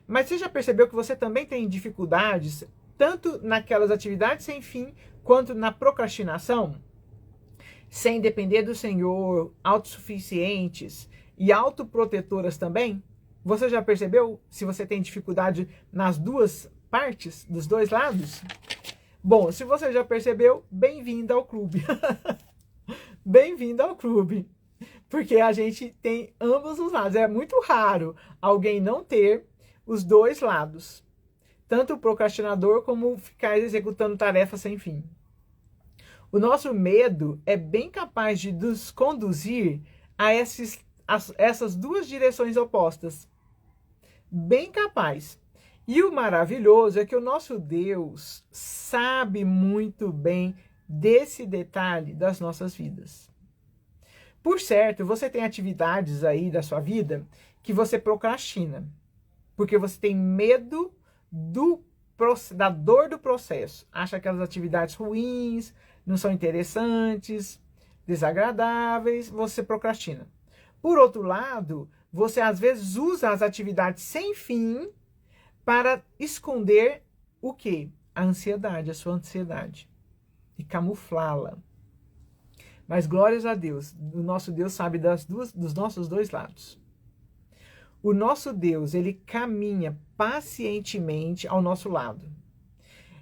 Mas você já percebeu que você também tem dificuldades, tanto naquelas atividades sem fim, quanto na procrastinação? Sem depender do Senhor, autossuficientes e autoprotetoras também? Você já percebeu se você tem dificuldade nas duas partes, dos dois lados? Bom, se você já percebeu, bem-vindo ao clube. Bem-vindo ao clube. Porque a gente tem ambos os lados. É muito raro alguém não ter os dois lados, tanto o procrastinador como ficar executando tarefas sem fim. O nosso medo é bem capaz de nos conduzir a essas duas direções opostas. Bem capaz. E o maravilhoso é que o nosso Deus sabe muito bem desse detalhe das nossas vidas. Por certo, você tem atividades aí da sua vida que você procrastina. Porque você tem medo da dor do processo. Acha aquelas atividades ruins, não são interessantes, desagradáveis, você procrastina. Por outro lado, você às vezes usa as atividades sem fim para esconder o quê? A ansiedade, a sua ansiedade. E camuflá-la. Mas glórias a Deus, o nosso Deus sabe dos nossos dois lados. O nosso Deus, ele caminha pacientemente ao nosso lado,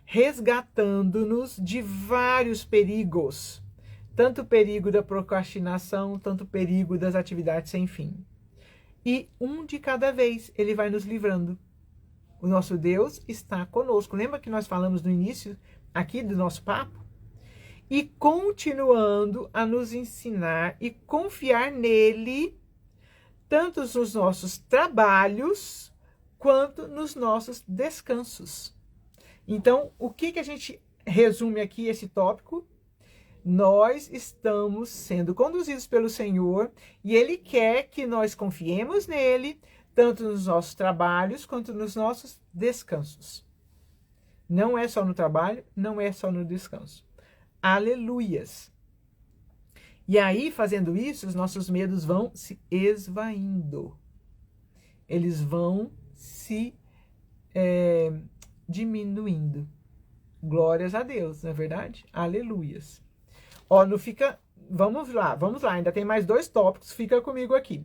resgatando-nos de vários perigos, tanto o perigo da procrastinação, tanto o perigo das atividades sem fim. E um de cada vez ele vai nos livrando. O nosso Deus está conosco. Lembra que nós falamos no início aqui do nosso papo? E continuando a nos ensinar e confiar nele, tanto nos nossos trabalhos, quanto nos nossos descansos. Então, o que a gente resume aqui esse tópico? Nós estamos sendo conduzidos pelo Senhor e Ele quer que nós confiemos nele, tanto nos nossos trabalhos, quanto nos nossos descansos. Não é só no trabalho, não é só no descanso. Aleluias! E aí, fazendo isso, os nossos medos vão se esvaindo. Eles vão se diminuindo. Glórias a Deus, não é verdade? Aleluias. Ó, não fica... Vamos lá, ainda tem mais 2 tópicos, fica comigo aqui.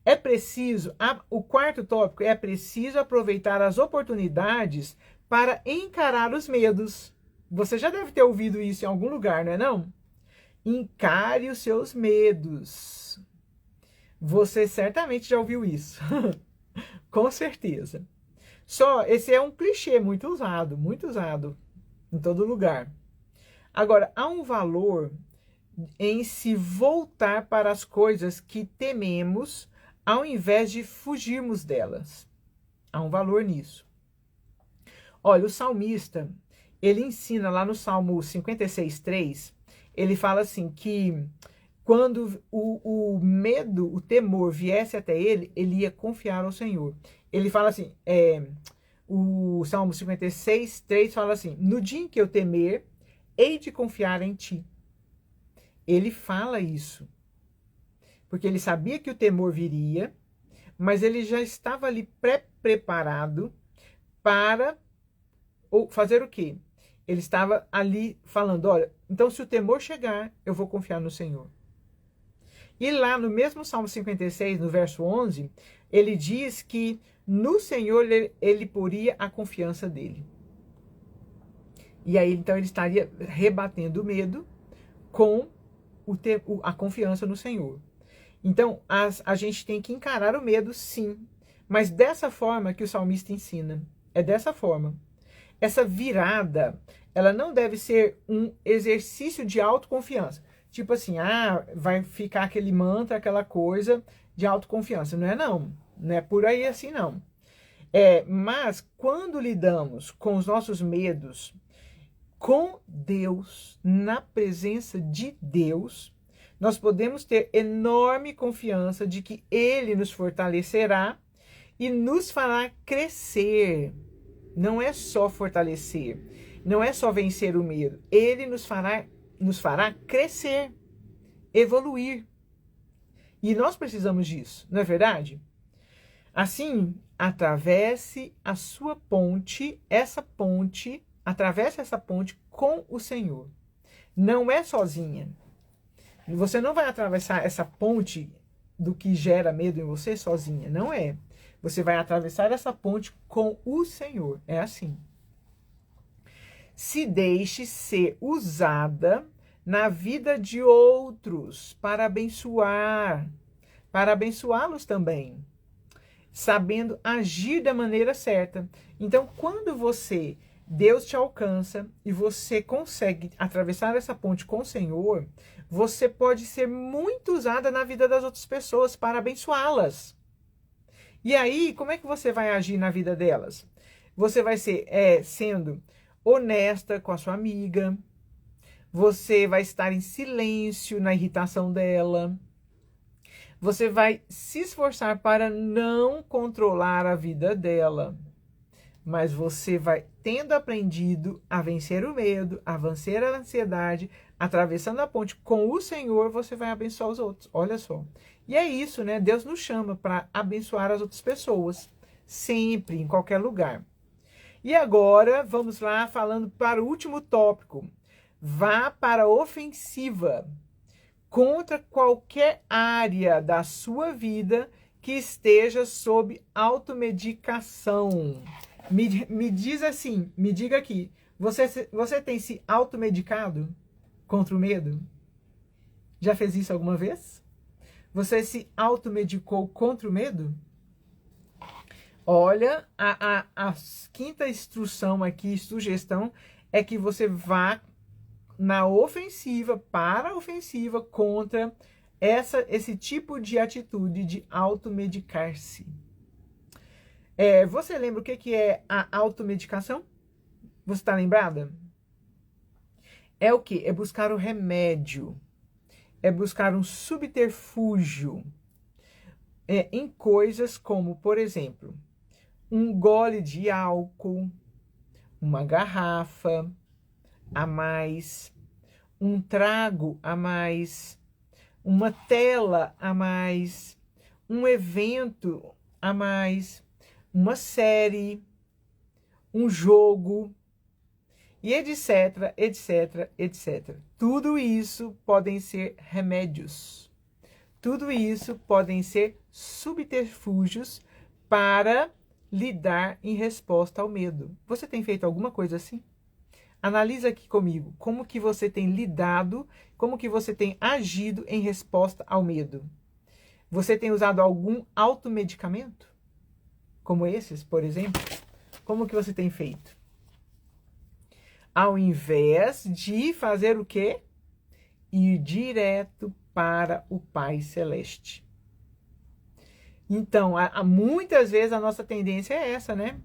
É preciso, o quarto tópico é preciso aproveitar as oportunidades para encarar os medos. Você já deve ter ouvido isso em algum lugar, não é não? Encare os seus medos. Você certamente já ouviu isso. Com certeza. Só, esse é um clichê muito usado em todo lugar. Agora, há um valor em se voltar para as coisas que tememos, ao invés de fugirmos delas. Há um valor nisso. Olha, o salmista, ele ensina lá no Salmo 56:3, ele fala assim que quando o medo, o temor viesse até ele, ele ia confiar ao Senhor. Ele fala assim, o Salmo 56:3 fala assim, no dia em que eu temer, hei de confiar em ti. Ele fala isso, porque ele sabia que o temor viria, mas ele já estava ali preparado para fazer o quê? Ele estava ali falando, olha, então se o temor chegar, eu vou confiar no Senhor. E lá no mesmo Salmo 56, no verso 11, ele diz que no Senhor ele poria a confiança dele. E aí, então, ele estaria rebatendo o medo com a confiança no Senhor. Então, a gente tem que encarar o medo, sim, mas dessa forma que o salmista ensina. É dessa forma. Essa virada, ela não deve ser um exercício de autoconfiança. Tipo assim, vai ficar aquele mantra, aquela coisa de autoconfiança. Não é não. Não é por aí assim não. Mas quando lidamos com os nossos medos com Deus, na presença de Deus, nós podemos ter enorme confiança de que Ele nos fortalecerá e nos fará crescer. Não é só fortalecer, não é só vencer o medo. Ele nos fará crescer, evoluir. E nós precisamos disso, não é verdade? Assim, atravesse a sua ponte, atravesse essa ponte com o Senhor. Não é sozinha. Você não vai atravessar essa ponte do que gera medo em você sozinha, não é. Você vai atravessar essa ponte com o Senhor, é assim. Se deixe ser usada na vida de outros para abençoá-los também, sabendo agir da maneira certa. Então, quando Deus te alcança e você consegue atravessar essa ponte com o Senhor, você pode ser muito usada na vida das outras pessoas para abençoá-las. E aí, como é que você vai agir na vida delas? Você vai ser sendo honesta com a sua amiga, você vai estar em silêncio na irritação dela, Você vai se esforçar para não controlar a vida dela. Mas você vai tendo aprendido a vencer o medo, a vencer a ansiedade, atravessando a ponte com o Senhor, você vai abençoar os outros. Olha só. E é isso, né? Deus nos chama para abençoar as outras pessoas. Sempre, em qualquer lugar. E agora, vamos lá, falando para o último tópico. Vá para a ofensiva contra qualquer área da sua vida que esteja sob automedicação. Me diz assim, me diga aqui, você tem se automedicado contra o medo? Já fez isso alguma vez? Você se automedicou contra o medo? Olha, a quinta instrução aqui, sugestão, é que você vá na ofensiva, para a ofensiva, contra esse tipo de atitude de automedicar-se. Você lembra o que é a automedicação? Você está lembrada? É o que? É buscar o remédio. É buscar um subterfúgio. Em coisas como, por exemplo, um gole de álcool, uma garrafa a mais, um trago a mais, uma tela a mais, um evento a mais, uma série, um jogo, e etc, etc, etc. Tudo isso podem ser remédios. Tudo isso podem ser subterfúgios para lidar em resposta ao medo. Você tem feito alguma coisa assim? Analisa aqui comigo como que você tem lidado, como que você tem agido em resposta ao medo. Você tem usado algum automedicamento? Como esses, por exemplo? Como que você tem feito? Ao invés de fazer o quê? Ir direto para o Pai Celeste. Então, muitas vezes a nossa tendência é essa, né?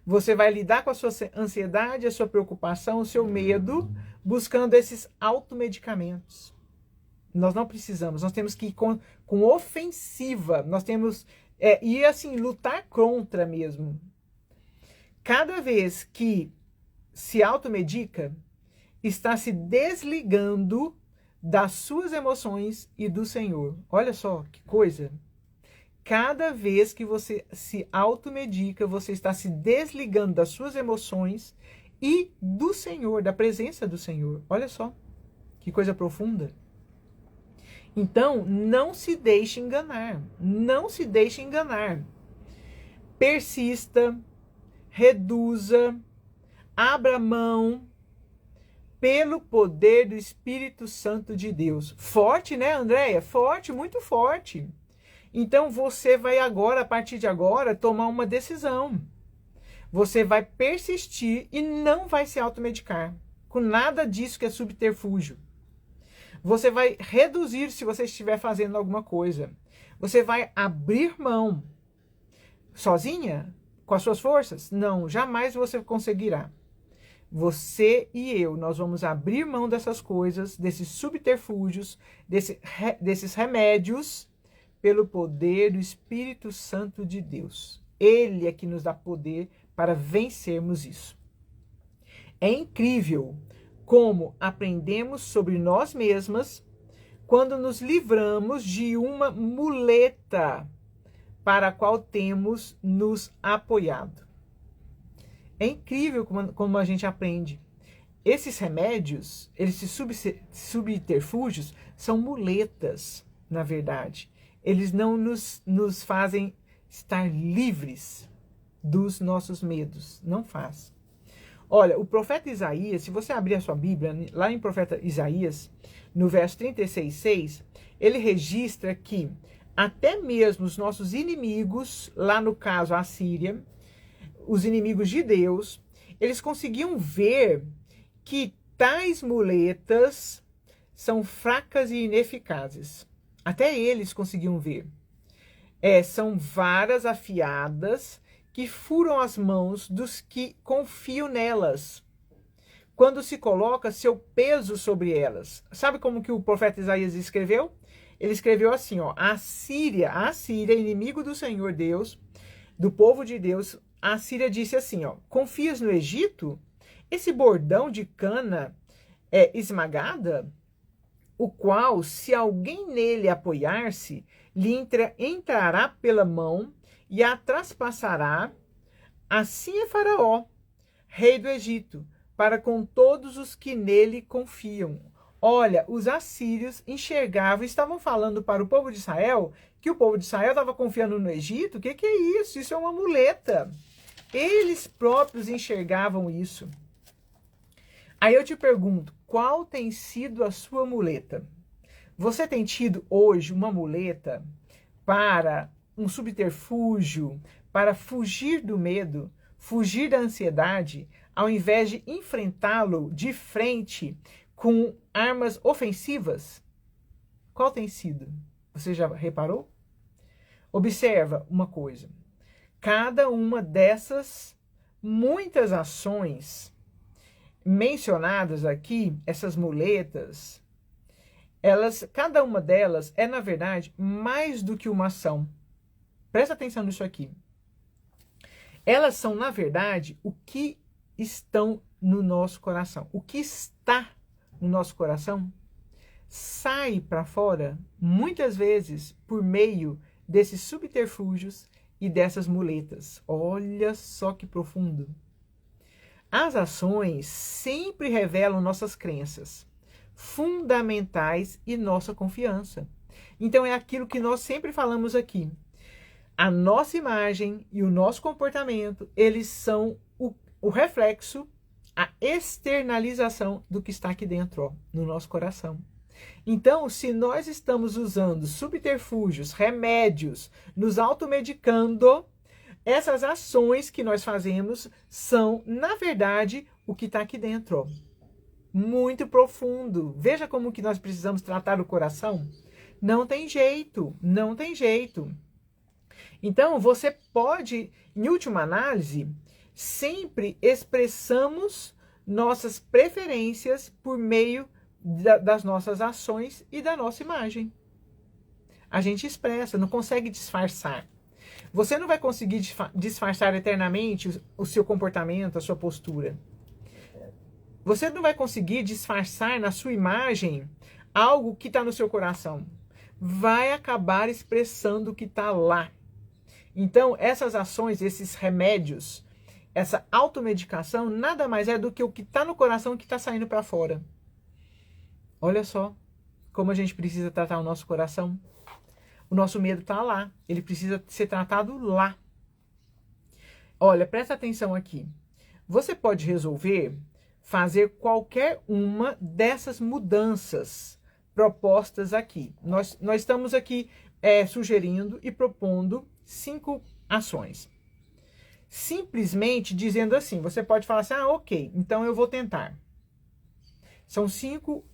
Você vai lidar com a sua ansiedade, a sua preocupação, o seu medo, buscando esses automedicamentos. Nós não precisamos, nós temos que ir com ofensiva, nós temos ir assim, lutar contra mesmo. Cada vez que se automedica, está se desligando das suas emoções e do Senhor. Olha só que coisa. Cada vez que você se automedica, você está se desligando das suas emoções e do Senhor, da presença do Senhor. Olha só, que coisa profunda. Então, não se deixe enganar. Não se deixe enganar. Persista, reduza, abra mão pelo poder do Espírito Santo de Deus. Forte, né, Andréia? Forte, muito forte. Então você vai agora, a partir de agora, tomar uma decisão. Você vai persistir e não vai se automedicar com nada disso que é subterfúgio. Você vai reduzir se você estiver fazendo alguma coisa. Você vai abrir mão. Sozinha? Com as suas forças? Não, jamais você conseguirá. Você e eu, nós vamos abrir mão dessas coisas, desses subterfúgios, desses remédios, pelo poder do Espírito Santo de Deus. Ele é que nos dá poder para vencermos isso. É incrível como aprendemos sobre nós mesmas quando nos livramos de uma muleta para a qual temos nos apoiado. É incrível como a gente aprende. Esses remédios, esses subterfúgios, são muletas, na verdade. Eles não nos fazem estar livres dos nossos medos. Não faz. Olha, o profeta Isaías, se você abrir a sua Bíblia, lá em profeta Isaías, no verso 36:6, ele registra que até mesmo os nossos inimigos, lá no caso a Síria, os inimigos de Deus, eles conseguiam ver que tais muletas são fracas e ineficazes. Até eles conseguiam ver. São varas afiadas que furam as mãos dos que confiam nelas, quando se coloca seu peso sobre elas. Sabe como que o profeta Isaías escreveu? ele escreveu assim, ó, a Síria, inimigo do Senhor Deus, do povo de Deus, a Síria disse assim, ó, confias no Egito? Esse bordão de cana é esmagada, o qual, se alguém nele apoiar-se, lhe entrará pela mão e a traspassará. Assim é Faraó, rei do Egito, para com todos os que nele confiam. Olha, os assírios enxergavam, estavam falando para o povo de Israel que o povo de Israel estava confiando no Egito. O que é isso? Isso é uma muleta. Eles próprios enxergavam isso. Aí eu te pergunto, qual tem sido a sua muleta? Você tem tido hoje uma muleta para um subterfúgio, para fugir do medo, fugir da ansiedade, ao invés de enfrentá-lo de frente com armas ofensivas? Qual tem sido? Você já reparou? Observa uma coisa. Cada uma dessas muitas ações mencionadas aqui, essas muletas, cada uma delas é, na verdade, mais do que uma ação. Presta atenção nisso aqui. Elas são, na verdade, o que estão no nosso coração. O que está no nosso coração sai para fora, muitas vezes, por meio desses subterfúgios e dessas muletas. Olha só que profundo. As ações sempre revelam nossas crenças fundamentais e nossa confiança. Então é aquilo que nós sempre falamos aqui. A nossa imagem e o nosso comportamento, eles são o reflexo, a externalização do que está aqui dentro, ó, no nosso coração. Então, se nós estamos usando subterfúgios, remédios, nos automedicando, essas ações que nós fazemos são, na verdade, o que está aqui dentro. Ó. Muito profundo. Veja como que nós precisamos tratar o coração. Não tem jeito, não tem jeito. Então, você pode, em última análise, sempre expressamos nossas preferências por meio das nossas ações e da nossa imagem. A gente expressa, não consegue disfarçar. Você não vai conseguir disfarçar eternamente o seu comportamento, a sua postura. Você não vai conseguir disfarçar na sua imagem algo que está no seu coração. Vai acabar expressando o que está lá. Então, essas ações, esses remédios, essa automedicação, nada mais é do que o que está no coração que está saindo para fora. Olha só como a gente precisa tratar o nosso coração. O nosso medo está lá. Ele precisa ser tratado lá. Olha, presta atenção aqui. Você pode resolver fazer qualquer uma dessas mudanças propostas aqui. Nós estamos aqui sugerindo e propondo 5 ações. Simplesmente dizendo assim, você pode falar assim, ok, então eu vou tentar. São 5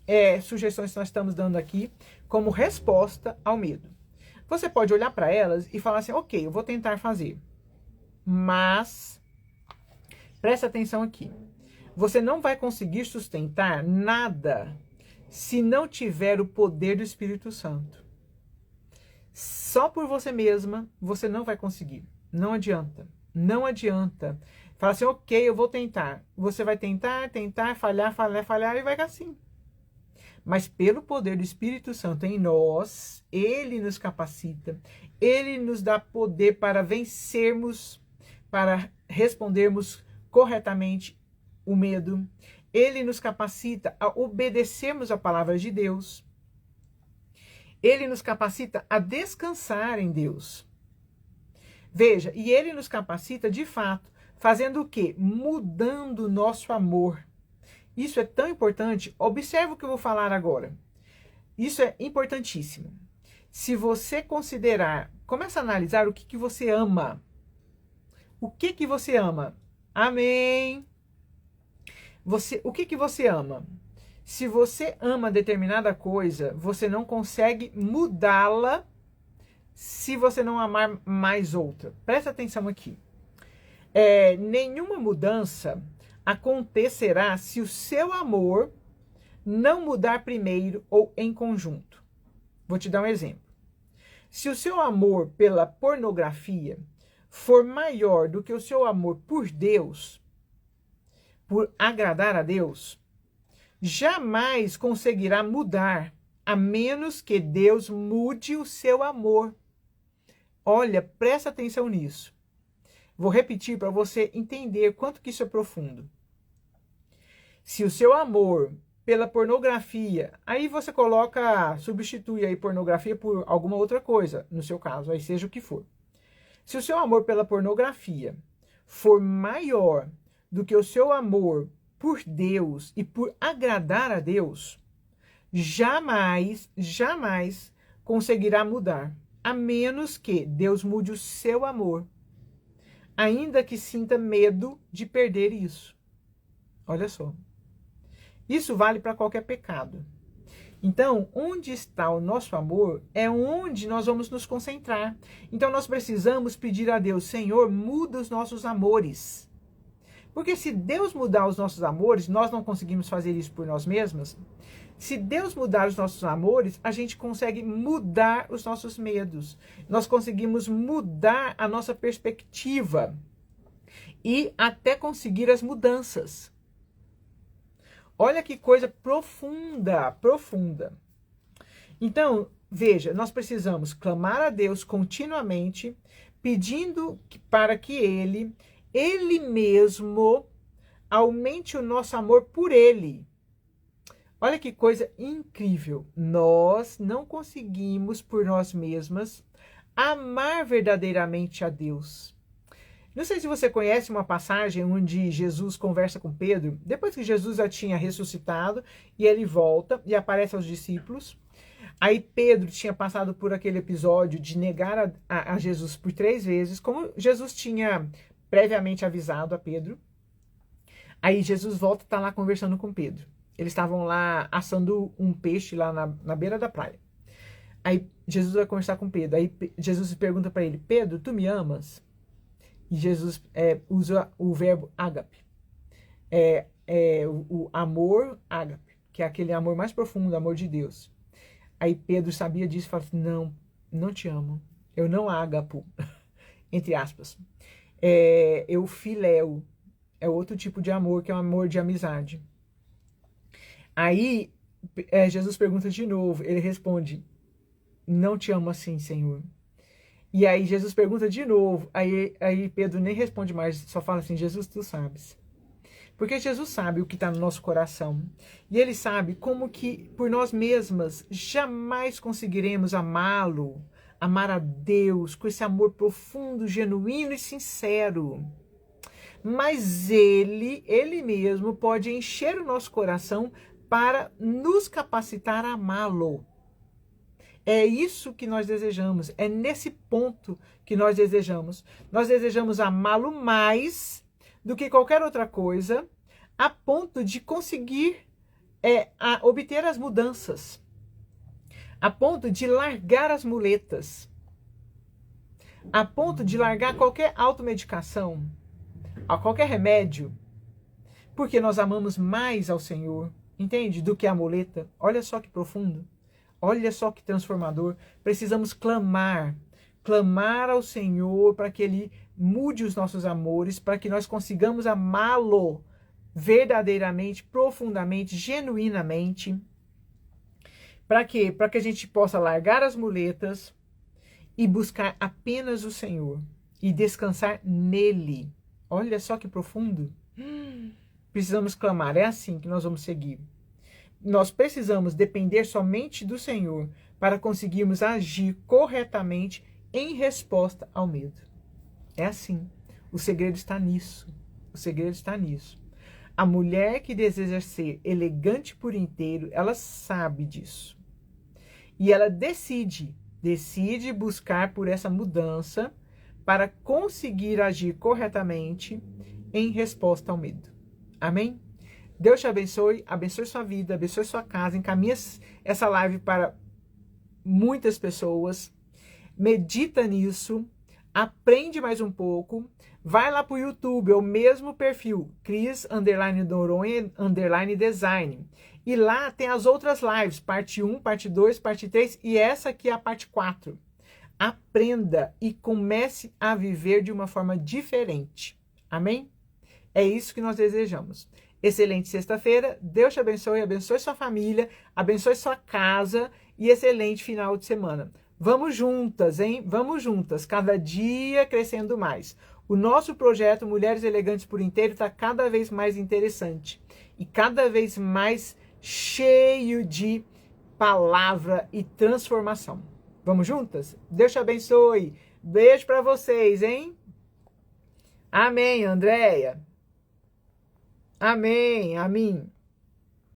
sugestões que nós estamos dando aqui como resposta ao medo. Você pode olhar para elas e falar assim, ok, eu vou tentar fazer. Mas, presta atenção aqui. Você não vai conseguir sustentar nada se não tiver o poder do Espírito Santo. Só por você mesma, você não vai conseguir. Não adianta. Não adianta. Fala assim, ok, eu vou tentar. Você vai tentar, falhar e vai assim. Mas pelo poder do Espírito Santo em nós, ele nos capacita, ele nos dá poder para vencermos, para respondermos corretamente o medo. Ele nos capacita a obedecermos a palavra de Deus. Ele nos capacita a descansar em Deus. Veja, e ele nos capacita de fato, fazendo o quê? Mudando o nosso amor. Isso é tão importante. Observe o que eu vou falar agora. Isso é importantíssimo. Se você considerar, começa a analisar o que você ama. O que você ama? Amém. O que você ama? Se você ama determinada coisa, você não consegue mudá-la se você não amar mais outra. Presta atenção aqui. Nenhuma mudança acontecerá se o seu amor não mudar primeiro ou em conjunto. Vou te dar um exemplo. Se o seu amor pela pornografia for maior do que o seu amor por Deus, por agradar a Deus, jamais conseguirá mudar, a menos que Deus mude o seu amor. Olha, presta atenção nisso. Vou repetir para você entender quanto que isso é profundo. Se o seu amor pela pornografia, aí você substitui aí pornografia por alguma outra coisa, no seu caso, aí seja o que for. Se o seu amor pela pornografia for maior do que o seu amor por Deus e por agradar a Deus, jamais conseguirá mudar, a menos que Deus mude o seu amor, ainda que sinta medo de perder isso. Olha só. Isso vale para qualquer pecado. Então, onde está o nosso amor é onde nós vamos nos concentrar. Então, nós precisamos pedir a Deus, Senhor, muda os nossos amores. Porque se Deus mudar os nossos amores, nós não conseguimos fazer isso por nós mesmos. Se Deus mudar os nossos amores, a gente consegue mudar os nossos medos. Nós conseguimos mudar a nossa perspectiva e até conseguir as mudanças. Olha que coisa profunda, profunda. Então, veja, nós precisamos clamar a Deus continuamente, pedindo para que Ele mesmo aumente o nosso amor por Ele. Olha que coisa incrível. Nós não conseguimos por nós mesmas amar verdadeiramente a Deus. Não sei se você conhece uma passagem onde Jesus conversa com Pedro, depois que Jesus já tinha ressuscitado, e ele volta e aparece aos discípulos. Aí Pedro tinha passado por aquele episódio de negar a Jesus por 3 vezes, como Jesus tinha previamente avisado a Pedro. Aí Jesus volta e está lá conversando com Pedro. Eles estavam lá assando um peixe lá na beira da praia. Aí Jesus vai conversar com Pedro. Aí Jesus pergunta para ele, Pedro, tu me amas? E Jesus usa o verbo ágape. O amor ágape, que é aquele amor mais profundo, amor de Deus. Aí Pedro sabia disso e falou assim, não te amo. Eu não ágapo, entre aspas. Eu filéu. É outro tipo de amor, que é um amor de amizade. Aí Jesus pergunta de novo, ele responde, não te amo assim, Senhor. E aí Jesus pergunta de novo, aí Pedro nem responde mais, só fala assim, Jesus, tu sabes. Porque Jesus sabe o que está no nosso coração. E Ele sabe como que por nós mesmas jamais conseguiremos amá-lo, amar a Deus com esse amor profundo, genuíno e sincero. Mas Ele mesmo pode encher o nosso coração para nos capacitar a amá-lo. É isso que nós desejamos, é nesse ponto que nós desejamos. Nós desejamos amá-lo mais do que qualquer outra coisa, a ponto de conseguir obter as mudanças, a ponto de largar as muletas, a ponto de largar qualquer automedicação, a qualquer remédio, porque nós amamos mais ao Senhor, entende? Do que a muleta. Olha só que profundo. Olha só que transformador. Precisamos clamar ao Senhor para que Ele mude os nossos amores, para que nós consigamos amá-lo verdadeiramente, profundamente, genuinamente. Para quê? Para que a gente possa largar as muletas e buscar apenas o Senhor e descansar nele. Olha só que profundo. Precisamos clamar. É assim que nós vamos seguir. Nós precisamos depender somente do Senhor para conseguirmos agir corretamente em resposta ao medo. É assim. O segredo está nisso. O segredo está nisso. A mulher que deseja ser elegante por inteiro, ela sabe disso. E ela decide buscar por essa mudança para conseguir agir corretamente em resposta ao medo. Amém? Deus te abençoe sua vida, abençoe sua casa, encaminhe essa live para muitas pessoas, medita nisso, aprende mais um pouco, vai lá pro YouTube, é o mesmo perfil, Cris_Noronha_Design. E lá tem as outras lives, parte 1, parte 2, parte 3 e essa aqui é a parte 4. Aprenda e comece a viver de uma forma diferente. Amém? É isso que nós desejamos. Excelente sexta-feira, Deus te abençoe, abençoe sua família, abençoe sua casa e excelente final de semana. Vamos juntas, hein? Vamos juntas, cada dia crescendo mais. O nosso projeto Mulheres Elegantes por Inteiro está cada vez mais interessante e cada vez mais cheio de palavra e transformação. Vamos juntas? Deus te abençoe. Beijo para vocês, hein? Amém, Andréia. Amém, amém.